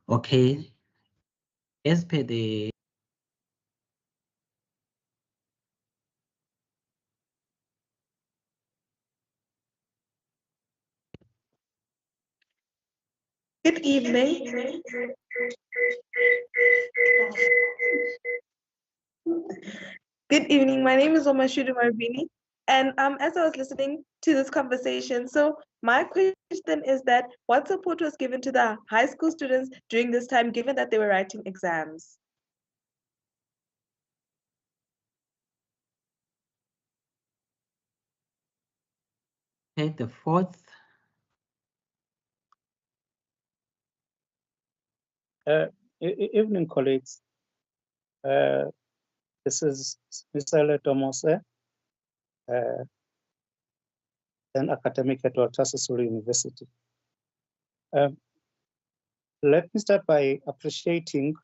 Okay. As per the Good evening. Good evening. My name is Omashudu Marbini, and as I was listening to this conversation, so my question is that what support was given to the high school students during this time, given that they were writing exams? okay, the fourth. Evening, colleagues. This is Mr. Tomose, an academic at Walter Sisulu University. Let me start by appreciating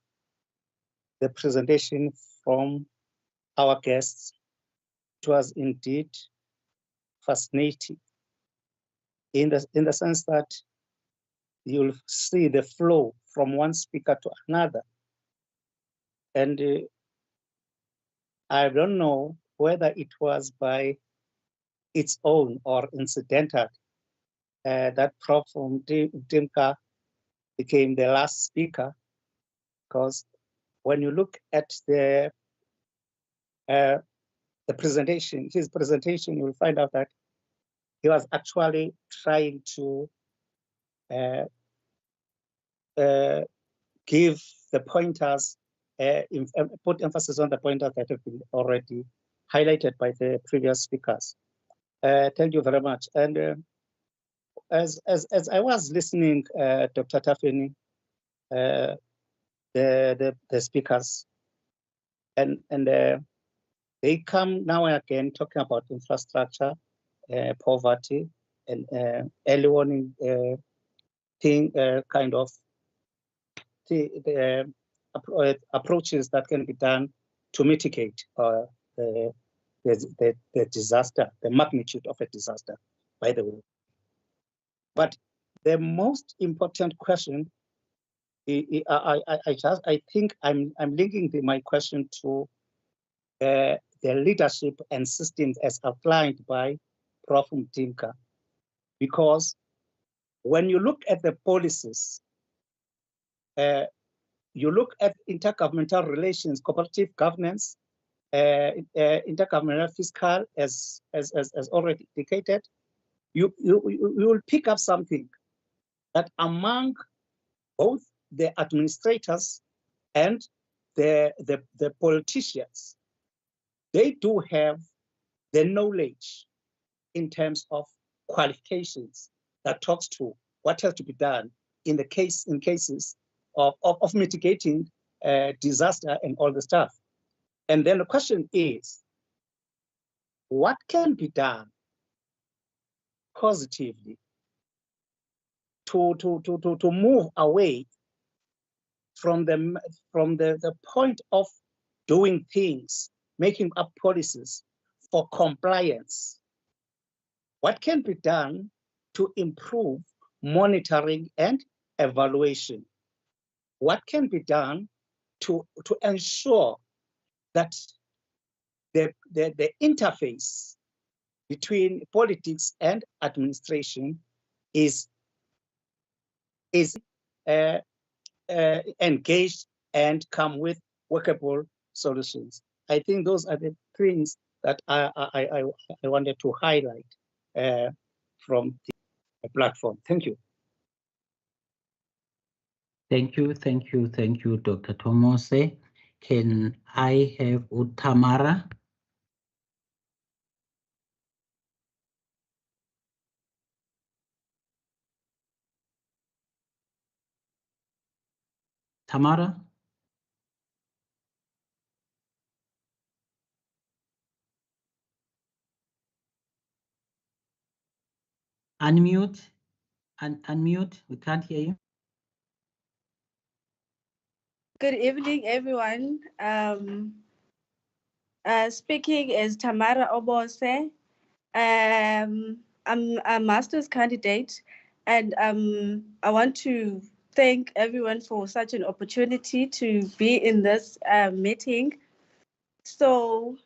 the presentation from our guests. It was indeed fascinating in the sense that you'll see the flow from one speaker to another. And I don't know whether it was by its own or incidental that Prof. Timka became the last speaker, because when you look at the presentation, his presentation, you will find out that he was actually trying to give the pointers, put emphasis on the pointers that have been already highlighted by the previous speakers. Thank you very much. And as I was listening, Dr. Tafeni, the speakers, and they come now and again talking about infrastructure, poverty, and early warning thing, kind of the approaches that can be done to mitigate the disaster, the magnitude of a disaster, by the way. But the most important question, I think I'm linking my question to the leadership and systems as outlined by Prof. Mtimka, because when you look at the policies, you look at intergovernmental relations, cooperative governance, intergovernmental fiscal, as already indicated, you will pick up something that among both the administrators and the politicians, they do have the knowledge in terms of qualifications that talks to what has to be done in cases of mitigating disaster and all the stuff. And then the question is, what can be done positively to move away from the point of doing things, making up policies for compliance? What can be done to improve monitoring and evaluation? What can be done to ensure that the interface between politics and administration is engaged and come with workable solutions. I think those are the things that I wanted to highlight from the platform. Thank you. Thank you, Dr. Tomose. Can I have Tamara? Tamara? Unmute. Unmute. We can't hear you. Good evening, everyone. Speaking is Tamara Obose. I'm a master's candidate, and I want to thank everyone for such an opportunity to be in this meeting. So,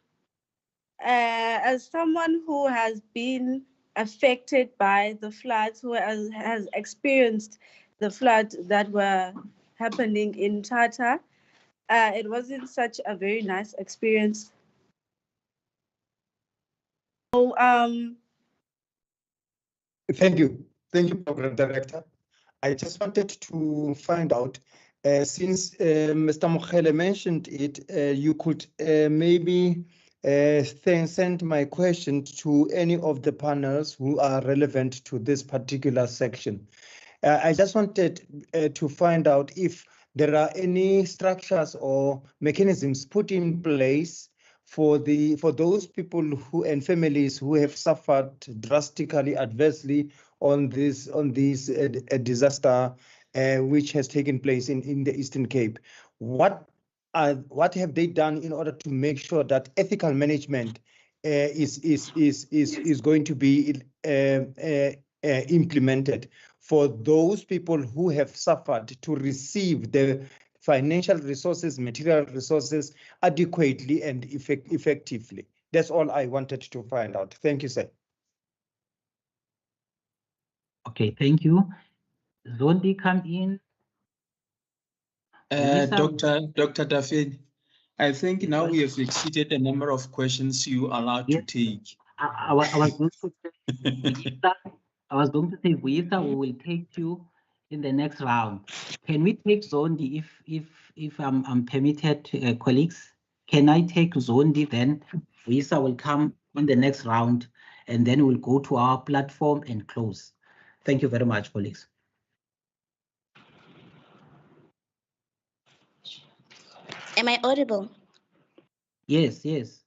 as someone who has been affected by the floods, who has experienced the floods that were happening in Tata, it wasn't such a very nice experience. So, Thank you, Program Director. I just wanted to find out, since Mr. Mokhele mentioned it, you could maybe send my question to any of the panels who are relevant to this particular section. I just wanted to find out if there are any structures or mechanisms put in place for those people who and families who have suffered drastically adversely on this disaster which has taken place in the Eastern Cape. What have they done in order to make sure that ethical management is going to be implemented for those people who have suffered to receive the financial resources, material resources adequately and effectively? That's all I wanted to find out. Thank you, sir. Okay, thank you. Zondi, come in. Dr. Dafedi, I think now we have exceeded the number of questions you are allowed to take. I was going to say, I was going to say, Visa, we will take you in the next round. Can we take Zondi if I'm permitted, colleagues? Can I take Zondi, then Visa will come in the next round, and then we'll go to our platform and close. Thank you very much, colleagues. Am I audible? Yes, yes.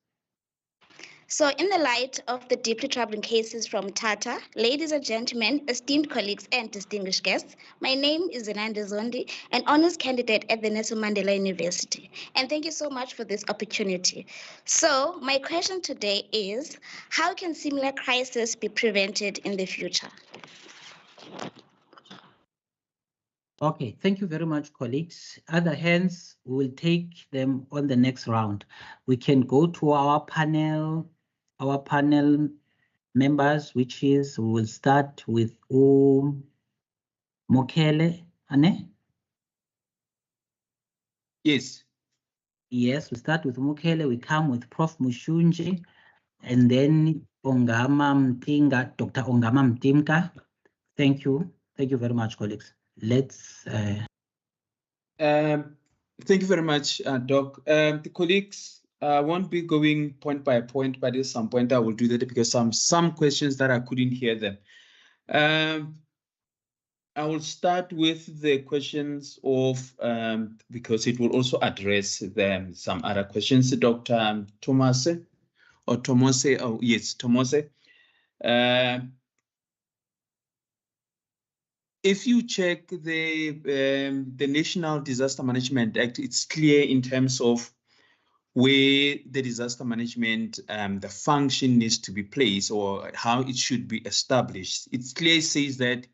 So in the light of the deeply troubling cases from Tata, ladies and gentlemen, esteemed colleagues and distinguished guests, my name is Zenande Zondi, an honors candidate at the Nelson Mandela University. And thank you so much for this opportunity. So my question today is, how can similar crises be prevented in the future? Okay, thank you very much, colleagues. Other hands, we will take them on the next round. We can go to our panel members, which is, we will start with Mokhele, Ane? Yes. Yes, we start with Mokhele, we come with Prof. Mushunji, and then Ongama Mtinga, Dr. Ongama Mtimka. Thank you. Thank you very much, colleagues. Let's... Thank you very much, Doc. The colleagues won't be going point by point, but at some point I will do that because some questions that I couldn't hear them. I will start with the questions of, because it will also address them, some other questions. Dr. Tomose, or Tomose, oh yes, Tomose. If you check the National Disaster Management Act, it's clear in terms of where the disaster management, the function needs to be placed or how it should be established. It clearly says that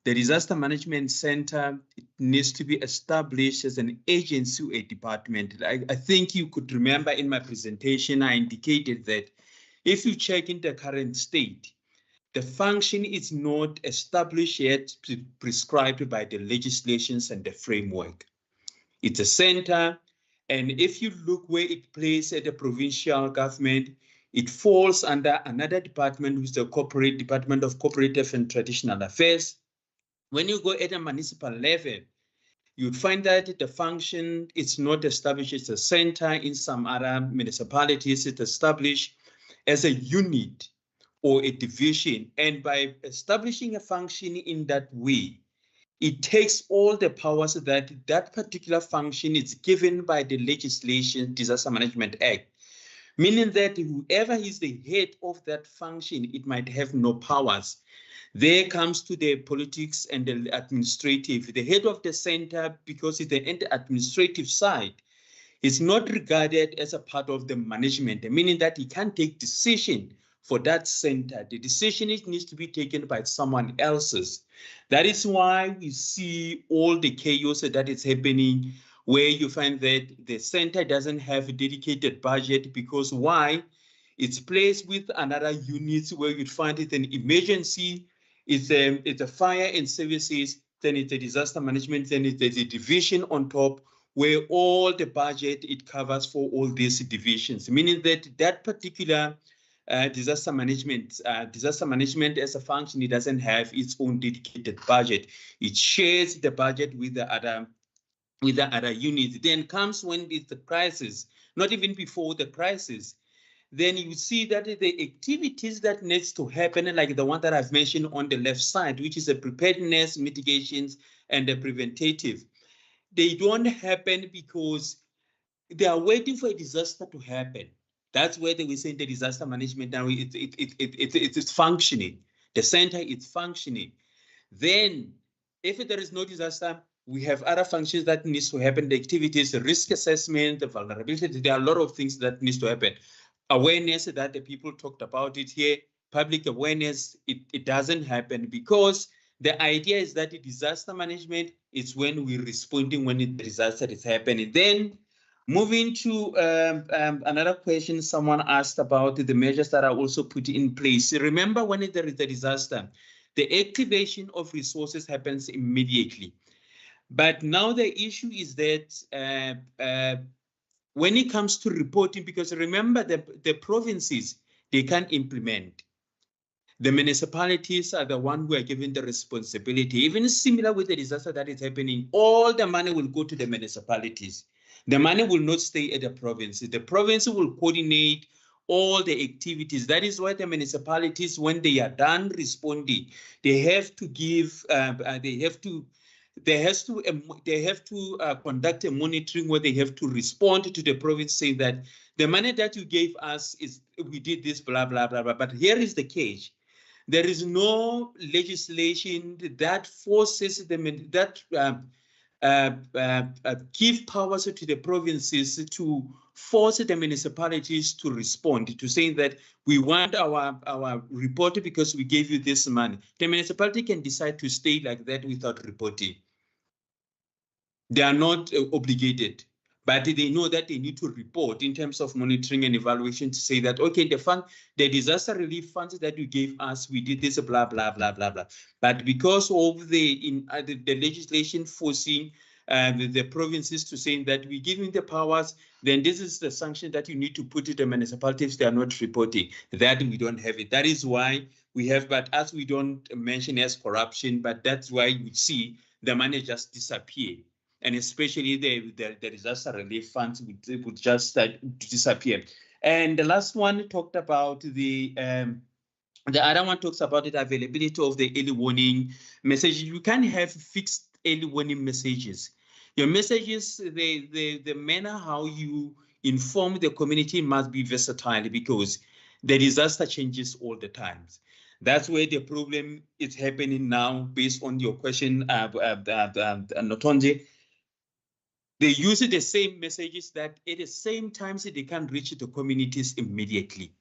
the Disaster Management Center, it needs to be established as an agency or a department. I think you could remember in my presentation, I indicated that if you check in the current state, the function is not established yet, prescribed by the legislations and the framework. It's a center, and if you look where it plays at the provincial government, it falls under another department, which is the Department of Cooperative and Traditional Affairs. When you go at a municipal level, you'd find that the function is not established as a center. In some other municipalities, it's established as a unit or a division. And by establishing a function in that way, it takes all the powers that that particular function is given by the legislation, Disaster Management Act, meaning that whoever is the head of that function, it might have no powers. There comes to the politics and the administrative. The head of the center, because it's the administrative side, is not regarded as a part of the management, meaning that he can't take decision for that center. The decision needs to be taken by someone else's. That is why we see all the chaos that is happening, where you find that the center doesn't have a dedicated budget, because why? It's placed with another unit where you'd find it an emergency, it's a fire and services, then it's a disaster management, then there's a division on top where all the budget it covers for all these divisions, meaning that that particular disaster management as a function, it doesn't have its own dedicated budget. It shares the budget with the other units. Then comes when it's the crisis, not even before the crisis, then you see that the activities that needs to happen, like the one that I've mentioned on the left side, which is the preparedness, mitigations, and the preventative, they don't happen because they are waiting for a disaster to happen. That's where they were saying the disaster management now it's functioning. The center is functioning. Then, if there is no disaster, we have other functions that needs to happen. The activities, the risk assessment, the vulnerability. There are a lot of things that needs to happen. Awareness that the people talked about it here. Public awareness. It doesn't happen because the idea is that the disaster management is when we're responding when the disaster is happening. Then, moving to another question someone asked about the measures that are also put in place. Remember, when there is a disaster, the activation of resources happens immediately. But now the issue is that when it comes to reporting, because remember the provinces, they can't implement. The municipalities are the one who are given the responsibility. Even similar with the disaster that is happening, all the money will go to the municipalities. The money will not stay at the province. The province will coordinate all the activities. That is why the municipalities, when they are done responding, they have to give, they have to conduct a monitoring where they have to respond to the province saying that the money that you gave us is, we did this, blah, blah, blah, blah. But here is the case. There is no legislation that forces them, that give powers to the provinces to force the municipalities to respond, to saying that we want our report because we gave you this money. The municipality can decide to stay like that without reporting. They are not obligated, but they know that they need to report in terms of monitoring and evaluation to say that, okay, the disaster relief funds that you gave us, we did this, blah, blah, blah, blah, blah. But because of the legislation forcing the provinces to saying that we're giving the powers, then this is the sanction that you need to put to the municipalities. They are not reporting that we don't have it. That is why we have, but as we don't mention as corruption, but that's why you see the money just disappear. And especially the disaster relief funds would just disappear. And the last one talked about the other one talks about the availability of the early warning messages. You can't have fixed early warning messages. Your messages, the manner how you inform the community must be versatile because the disaster changes all the time. That's where the problem is happening now, based on your question, Notonje. They use the same messages that at the same time they can reach the communities immediately.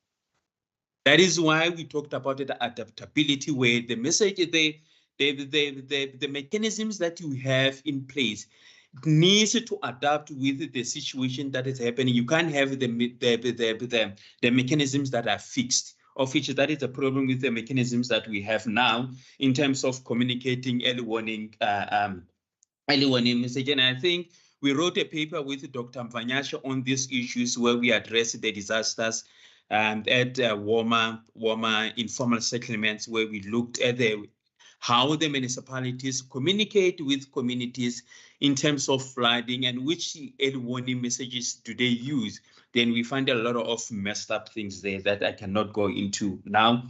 That is why we talked about the adaptability, where the message, the the mechanisms that you have in place needs to adapt with the situation that is happening. You can't have the mechanisms that are fixed, of which that is a problem with the mechanisms that we have now in terms of communicating early warning message. And I think we wrote a paper with Dr. Mvanyasha on these issues where we address the disasters at warmer informal settlements, where we looked at how the municipalities communicate with communities in terms of flooding and which early warning messages do they use. Then we find a lot of messed up things there that I cannot go into now.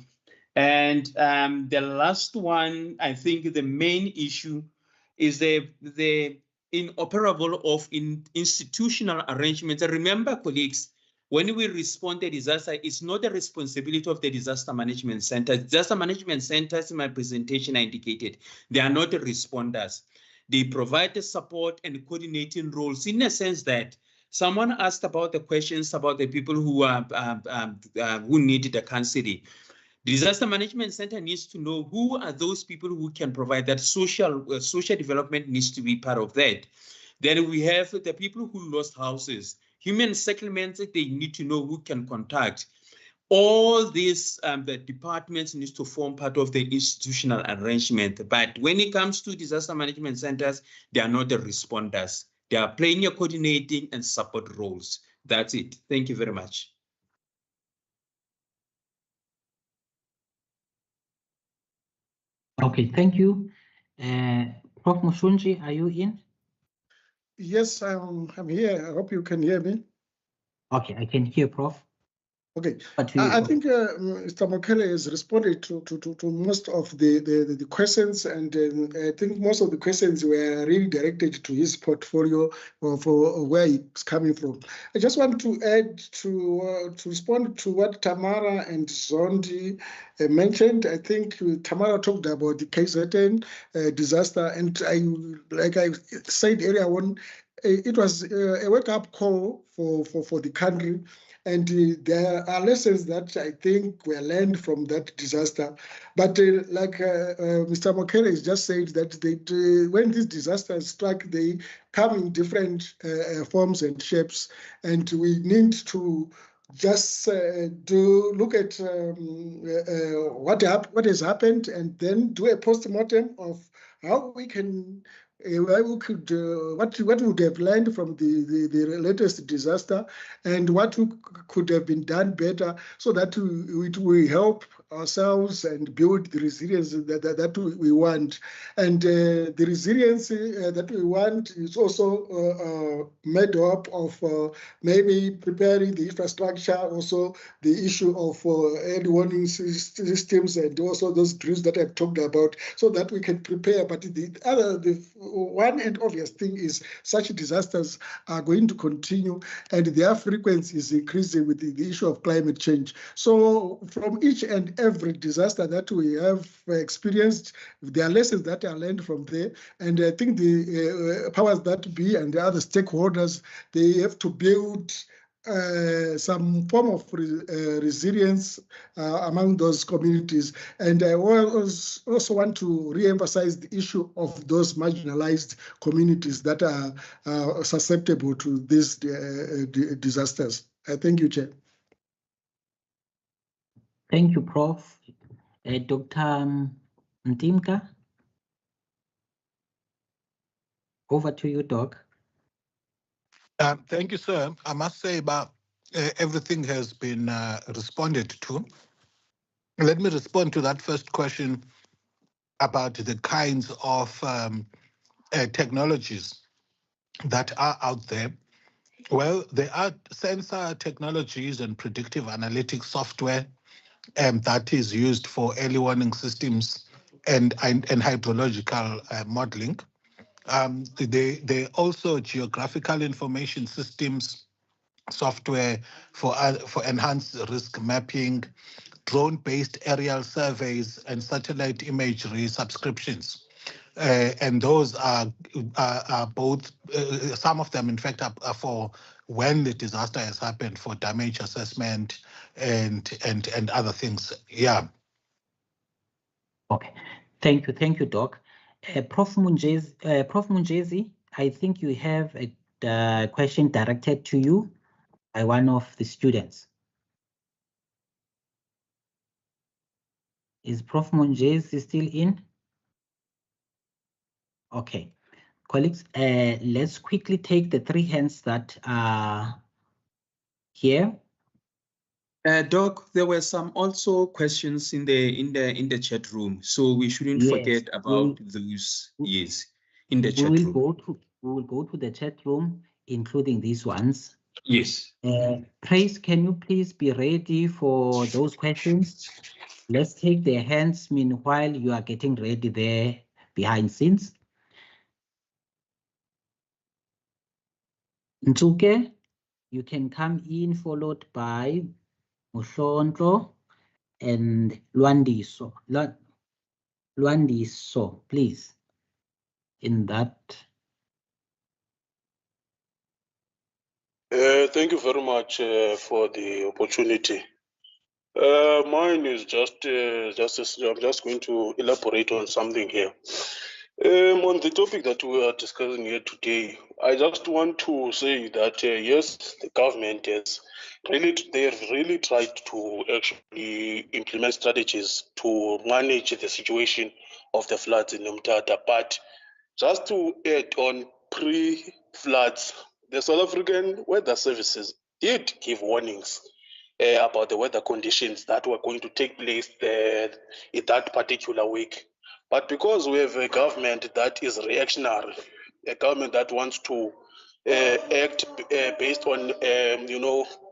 And the last one, I think the main issue is the inoperable of institutional arrangements. And remember, colleagues, when we respond to disaster, it's not the responsibility of the disaster management center. Disaster management centers, in my presentation, I indicated, they are not the responders. They provide the support and coordinating roles, in a sense that someone asked about the questions about the people who need the counseling. Disaster Management Center needs to know who are those people who can provide that. Social development needs to be part of that. Then we have the people who lost houses. Human settlements, they need to know who can contact. All these the departments need to form part of the institutional arrangement. But when it comes to disaster management centers, they are not the responders. They are playing a coordinating and support roles. That's it. Thank you very much. Okay, thank you. Prof. Mushunji, are you in? Yes, I'm here. I hope you can hear me. Okay, I can hear, Prof. Okay, I think Mr. Mokele has responded to most of the questions, and I think most of the questions were really directed to his portfolio for where he's coming from. I just want to add to respond to what Tamara and Zondi mentioned. I think Tamara talked about the KZN disaster, and like I said earlier on, it was a wake-up call for the country. And there are lessons that I think were learned from that disaster. But like Mr. Mokele has just said, that when these disasters strike, they come in different forms and shapes. And we need to just look at what has happened, and then do a post-mortem of how we can what would have learned from the latest disaster, and what could have been done better, so that it will help ourselves and build the resilience that we want. And the resilience that we want is also made up of maybe preparing the infrastructure, also the issue of early warning systems, and also those drills that I've talked about, so that we can prepare. But the one and obvious thing is such disasters are going to continue, and their frequency is increasing with the issue of climate change. So from each and every disaster that we have experienced, there are lessons that are learned from there. And I think the powers that be and the other stakeholders, they have to build some form of resilience among those communities. And I also want to re-emphasize the issue of those marginalized communities that are susceptible to these disasters. Thank you, Chair. Thank you, Prof. Dr. Ntimka, over to you, Doc. Thank you, sir. I must say about everything has been responded to. Let me respond to that first question about the kinds of technologies that are out there. Well, there are sensor technologies and predictive analytics software that is used for early warning systems and hydrological modeling. They also geographical information systems software for enhanced risk mapping, drone-based aerial surveys, and satellite imagery subscriptions. And those are both, some of them, in fact, are for when the disaster has happened, for damage assessment and other things. Yeah. Okay. Thank you, Doc. Prof. Munjezi, I think you have a question directed to you by one of the students. Is Prof. Munjezi still in? Okay, colleagues, let's quickly take the 3 hands that are here. Doc, there were some also questions in the chat room, so we shouldn't forget about those. Yes, in the chat room. We will go to the chat room, including these ones. Yes. Praise, can you please be ready for those questions? Let's take their hands meanwhile you are getting ready there behind scenes. Ntuke, you can come in, followed by Mushonto and Luandiso. Luandiso, please. In that. Thank you very much for the opportunity. Mine is I'm just going to elaborate on something here. On the topic that we are discussing here today, I just want to say that yes, the government has they've really tried to actually implement strategies to manage the situation of the floods in Umtata. But just to add on pre-floods, the South African Weather Services did give warnings about the weather conditions that were going to take place in that particular week. But because we have a government that is reactionary, a government that wants to act based on,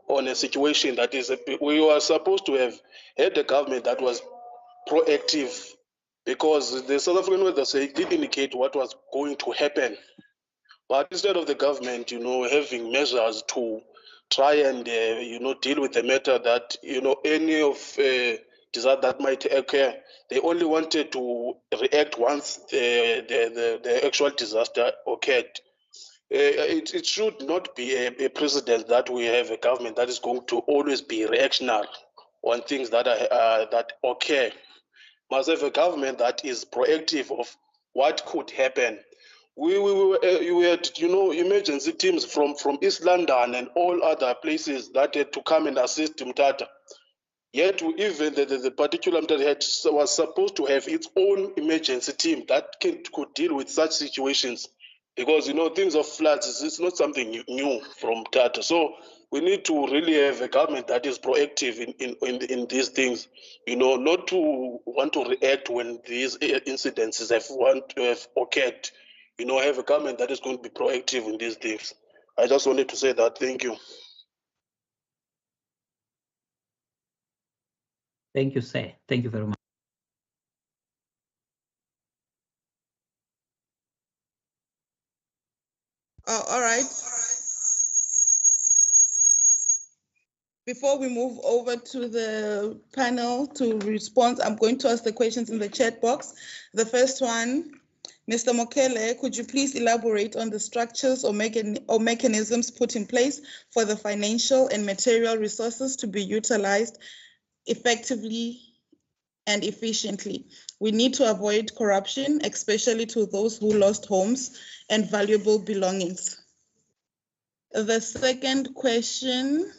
on a situation that is, we were supposed to have had a government that was proactive, because the South African Weather Service did indicate what was going to happen. But instead of the government, having measures to try and, deal with the matter that, any of disaster that might occur, they only wanted to react once the actual disaster occurred. It should not be a precedent that we have a government that is going to always be reactionary on things that that occur. Must have a government that is proactive of what could happen. We had, emergency teams from East London and all other places that had to come and assist Mtata. Yet even the particular Mtata was supposed to have its own emergency team that could deal with such situations. Because, things of floods, it's not something new from Mtata. So we need to really have a government that is proactive in these things, not to want to react when these incidences have occurred. Have a government that is going to be proactive in these things. I just wanted to say that. Thank you. Thank you, sir. Thank you very much. All right. Before we move over to the panel to respond, I'm going to ask the questions in the chat box. The first one, Mr. Mokele, could you please elaborate on the structures or mechanisms put in place for the financial and material resources to be utilized effectively and efficiently? We need to avoid corruption, especially to those who lost homes and valuable belongings. The second question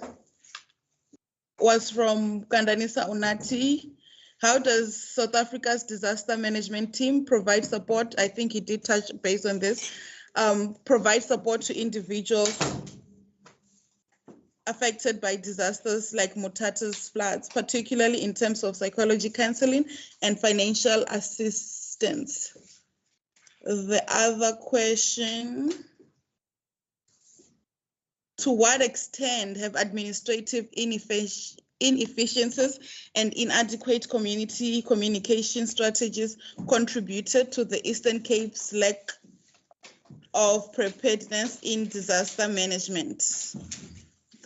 was from Kandanisa Unati. How does South Africa's disaster management team provide support? I think he did touch base on this. Provide support to individuals affected by disasters like Mutata's floods, particularly in terms of psychology counseling and financial assistance. The other question, to what extent have administrative inefficiencies and inadequate community communication strategies contributed to the Eastern Cape's lack of preparedness in disaster management?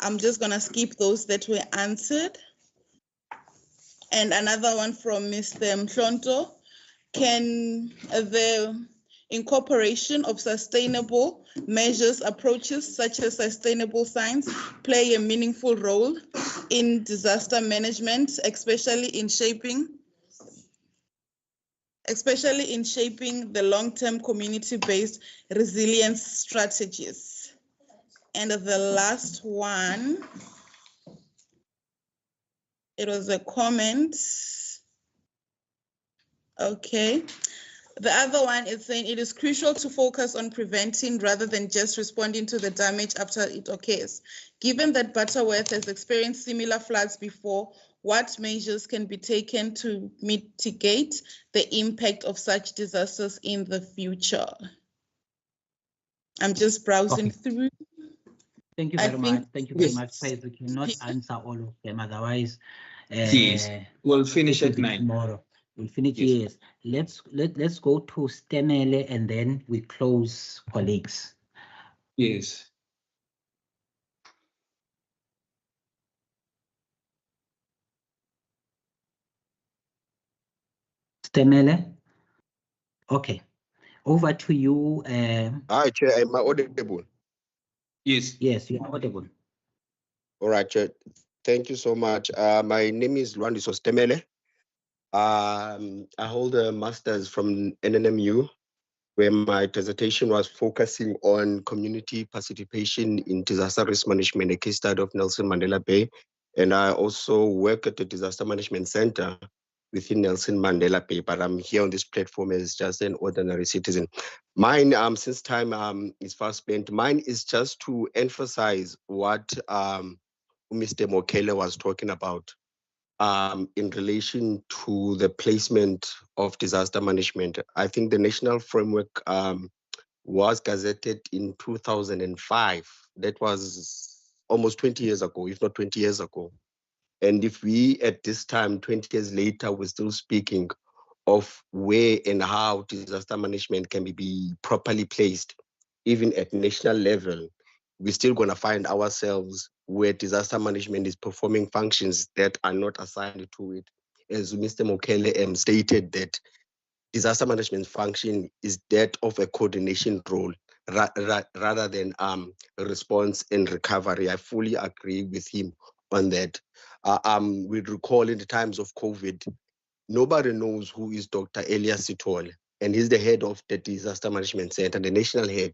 I'm just going to skip those that were answered. And another one from Mr. Mhlonto. Can the incorporation of sustainable measures approaches such as sustainable science play a meaningful role in disaster management, especially in shaping especially in shaping the long-term community-based resilience strategies. And the last one, it was a comment. Okay. The other one is saying it is crucial to focus on preventing rather than just responding to the damage after it occurs. Given that Butterworth has experienced similar floods before, what measures can be taken to mitigate the impact of such disasters in the future? I'm just browsing through. Thank you very much. Thank you very much, Faith. We cannot answer all of them, otherwise, yes, we'll finish at 9 tomorrow. We'll finish. Yes. Let's go to Stenele and then we close, colleagues. Yes. Stenele. Okay. Over to you. Hi, Chair. Am I audible? Yes. Yes, you are audible. All right, Chair. Thank you so much. My name is Lwandiso Stemele. I hold a master's from NNMU, where my dissertation was focusing on community participation in disaster risk management, a case study of Nelson Mandela Bay. And I also work at the Disaster Management Center within Nelson Mandela Bay, but I'm here on this platform as just an ordinary citizen. Mine, since time is fast spent, mine is just to emphasize what Mr. Mokele was talking about in relation to the placement of disaster management. I think the national framework was gazetted in 2005. That was almost 20 years ago, if not 20 years ago. And if we, at this time, 20 years later, we're still speaking of where and how disaster management can be properly placed, even at national level, we're still going to find ourselves where disaster management is performing functions that are not assigned to it. As Mr. Mokele stated, that disaster management function is that of a coordination role rather than response and recovery. I fully agree with him on that. We recall in the times of COVID, nobody knows who is Dr. Elias Sithole, and he's the head of the Disaster Management Center, the national head.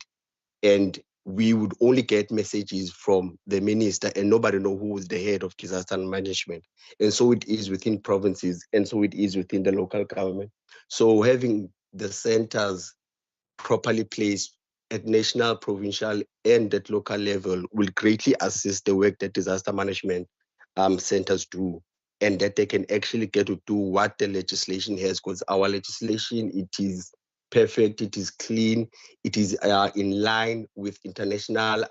And we would only get messages from the minister and nobody know who is the head of disaster management. And so it is within provinces, and so it is within the local government. So having the centers properly placed at national, provincial, and at local level will greatly assist the work that disaster management centers do, and that they can actually get to do what the legislation has, because our legislation, it is perfect, it is clean, it is in line with international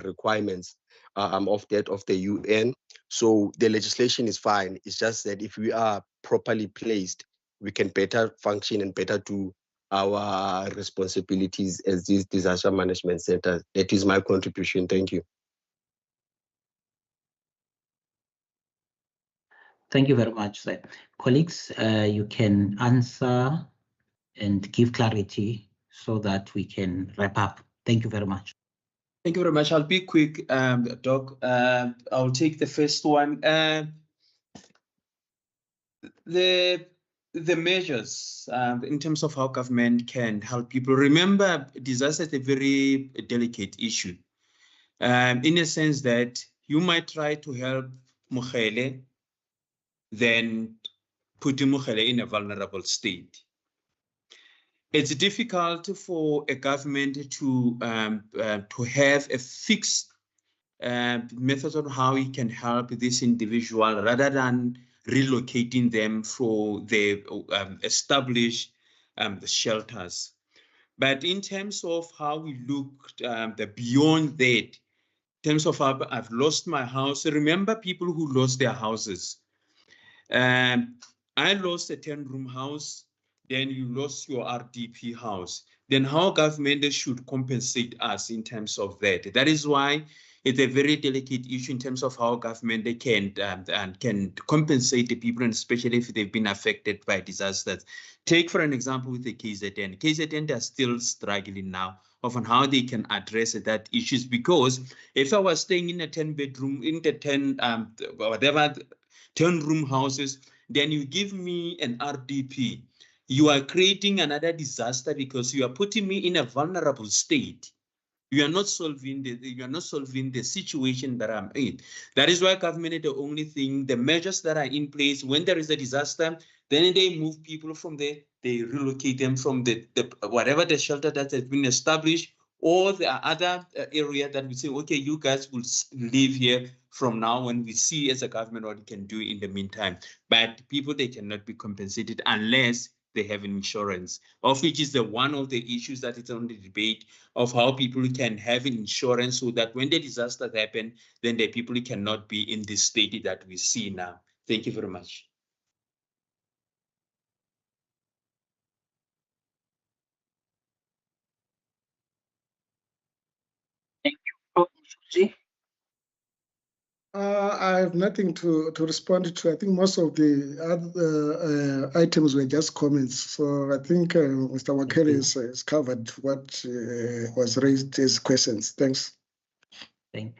requirements of the UN. So the legislation is fine. It's just that if we are properly placed, we can better function and better do our responsibilities as these disaster management centers. That is my contribution. Thank you. Thank you very much, sir. Colleagues, you can answer and give clarity so that we can wrap up. Thank you very much. Thank you very much. I'll be quick, Doc. I'll take the first one. The measures in terms of how government can help people. Remember, disaster is a very delicate issue, in a sense that you might try to help Mokele, then putting Mokele in a vulnerable state. It's difficult for a government to have a fixed method on how it can help this individual rather than relocating them for the established shelters. But in terms of how we look beyond that, in terms of how I've lost my house, remember people who lost their houses. I lost a 10-room house, then you lost your RDP house. Then how government should compensate us in terms of that. That is why it's a very delicate issue in terms of how government can compensate the people, and especially if they've been affected by disasters. Take for an example with the KZN. KZN are still struggling now on how they can address that issues, because if I was staying in a 10-bedroom, in the 10 room houses, then you give me an RDP. you are creating another disaster because you are putting me in a vulnerable state. You are not solving the situation that I'm in. That is why government is the only thing, the measures that are in place when there is a disaster, then they move people from there, they relocate them from the whatever the shelter that has been established, or the other area that we say, okay, you guys will live here from now when we see as a government what we can do in the meantime. But people, they cannot be compensated unless they have insurance, of which is the one of the issues that is on the debate of how people can have insurance so that when the disasters happen, then the people cannot be in this state that we see now. Thank you very much. Thank you. Susie? I have nothing to respond to. I think most of the other items were just comments. So I think Mr. Wakere has covered what was raised as questions. Thanks. Thank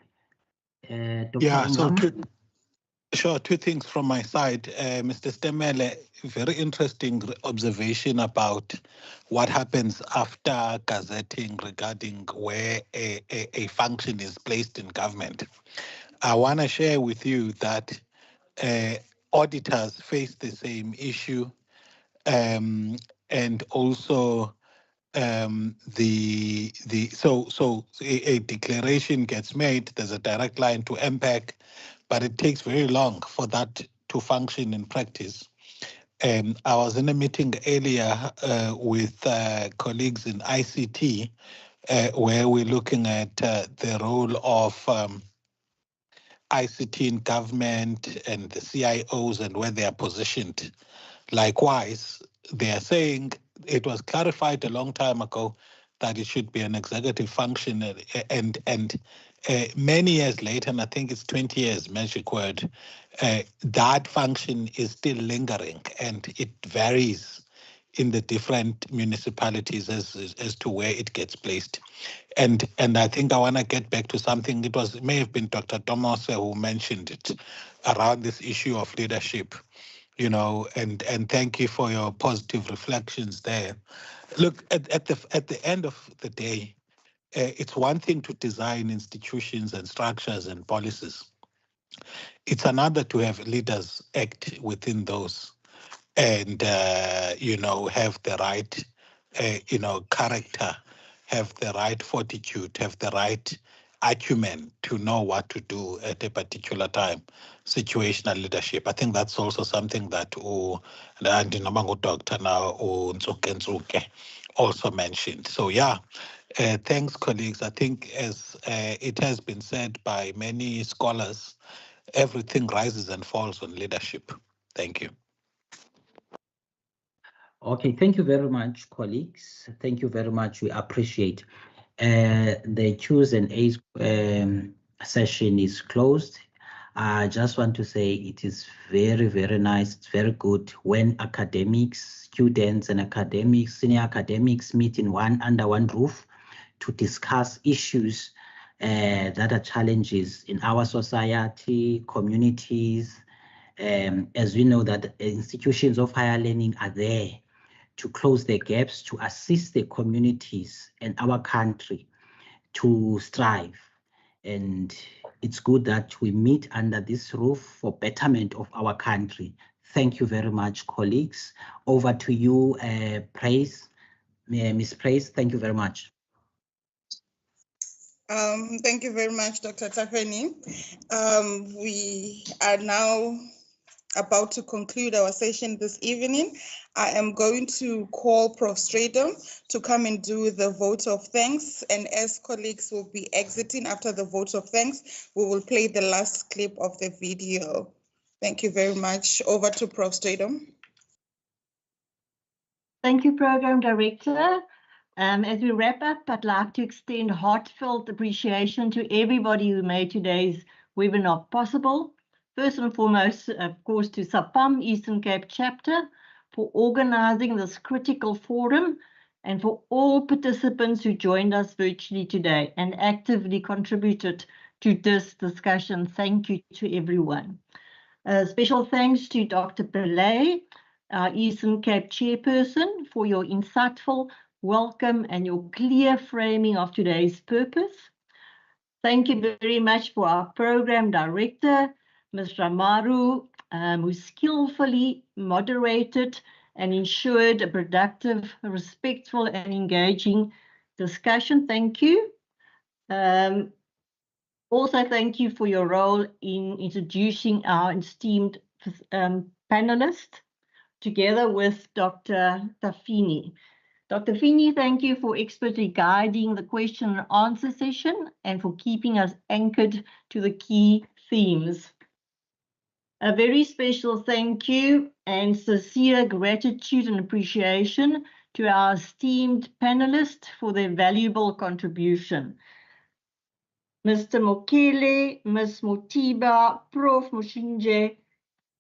you. Dr. Yeah, so Ngama? two things from my side. Mr. Stemele, very interesting observation about what happens after gazetting regarding where a function is placed in government. I want to share with you that auditors face the same issue, and also so a declaration gets made. There's a direct line to MPAC, but it takes very long for that to function in practice. I was in a meeting earlier with colleagues in ICT, where we're looking at the role of ICT in government and the CIOs and where they are positioned. Likewise, they are saying it was clarified a long time ago that it should be an executive function, and many years later, and I think it's 20 years, magic word, that function is still lingering, and it varies in the different municipalities as to where it gets placed. And I think I want to get back to something. It may have been Dr. Thomas who mentioned it around this issue of leadership, and thank you for your positive reflections there. Look, at the end of the day, it's one thing to design institutions and structures and policies. It's another to have leaders act within those and, have the right, character, have the right fortitude, have the right acumen to know what to do at a particular time. Situational leadership. I think that's also something that Dr. now also mentioned. So yeah, thanks, colleagues. I think as it has been said by many scholars, everything rises and falls on leadership. Thank you. Okay, thank you very much, colleagues. Thank you very much. We appreciate. The Q's and A's session is closed. I just want to say it is very, very nice. It's very good when academics, students and academics, senior academics meet under one roof to discuss issues that are challenges in our society, communities. As we know that institutions of higher learning are there to close the gaps, to assist the communities and our country to strive. And it's good that we meet under this roof for betterment of our country. Thank you very much, colleagues. Over to you, Praise. Ms. Praise, thank you very much. Thank you very much, Dr. Tafeni. We are now about to conclude our session this evening. I am going to call Prof. Stradom to come and do the vote of thanks. And as colleagues will be exiting after the vote of thanks, we will play the last clip of the video. Thank you very much. Over to Prof. Stradom. Thank you, Program Director. As we wrap up, I'd like to extend heartfelt appreciation to everybody who made today's webinar possible. First and foremost, of course, to Saapam Eastern Cape Chapter for organizing this critical forum, and for all participants who joined us virtually today and actively contributed to this discussion. Thank you to everyone. Special thanks to Dr. Pillay our Eastern Cape chairperson, for your insightful welcome and your clear framing of today's purpose. Thank you very much for our program director, Ms. Ramaru, who skillfully moderated and ensured a productive, respectful, and engaging discussion. Thank you. Also, thank you for your role in introducing our esteemed panelists, together with Dr. Tafini. Dr. Fini, thank you for expertly guiding the question and answer session and for keeping us anchored to the key themes. A very special thank you and sincere gratitude and appreciation to our esteemed panelists for their valuable contribution. Mr. Mokele, Ms. Motiba, Prof. Mushinje,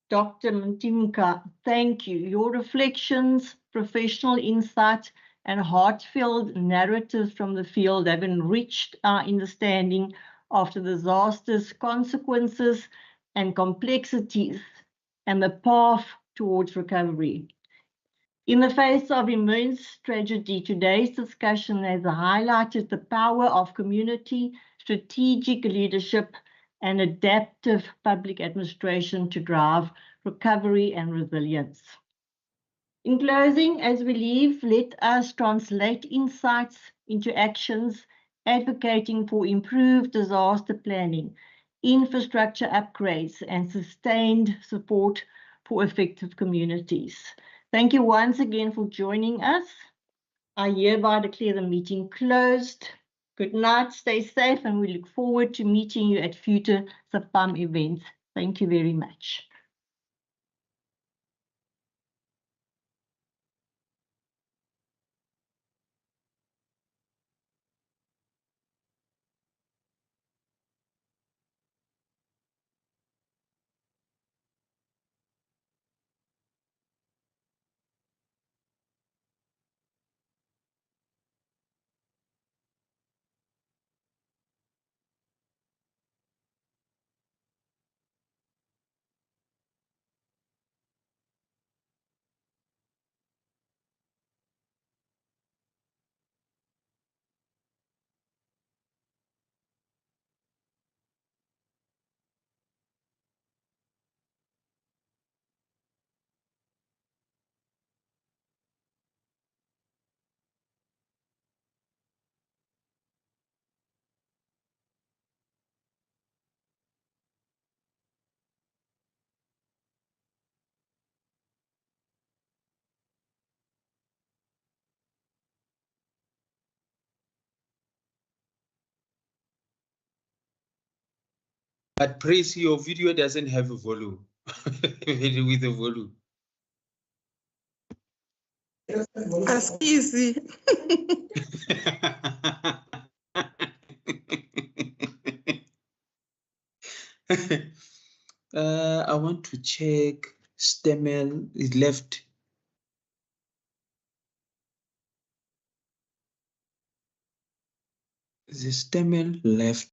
Dr. Mtimka, thank you. Your reflections, professional insight, and heartfelt narratives from the field have enriched our understanding of the disaster's consequences and complexities and the path towards recovery. In the face of immense tragedy, today's discussion has highlighted the power of community, strategic leadership, and adaptive public administration to drive recovery and resilience. In closing, as we leave, let us translate insights into actions, advocating for improved disaster planning, infrastructure upgrades, and sustained support for effective communities. Thank you once again for joining us. I hereby declare the meeting closed. Good night, stay safe, and we look forward to meeting you at future Saapam events. Thank you very much. But Praise, your video doesn't have a volume. With a volume. As easy. I want to check Stemel is left. The Stemel left.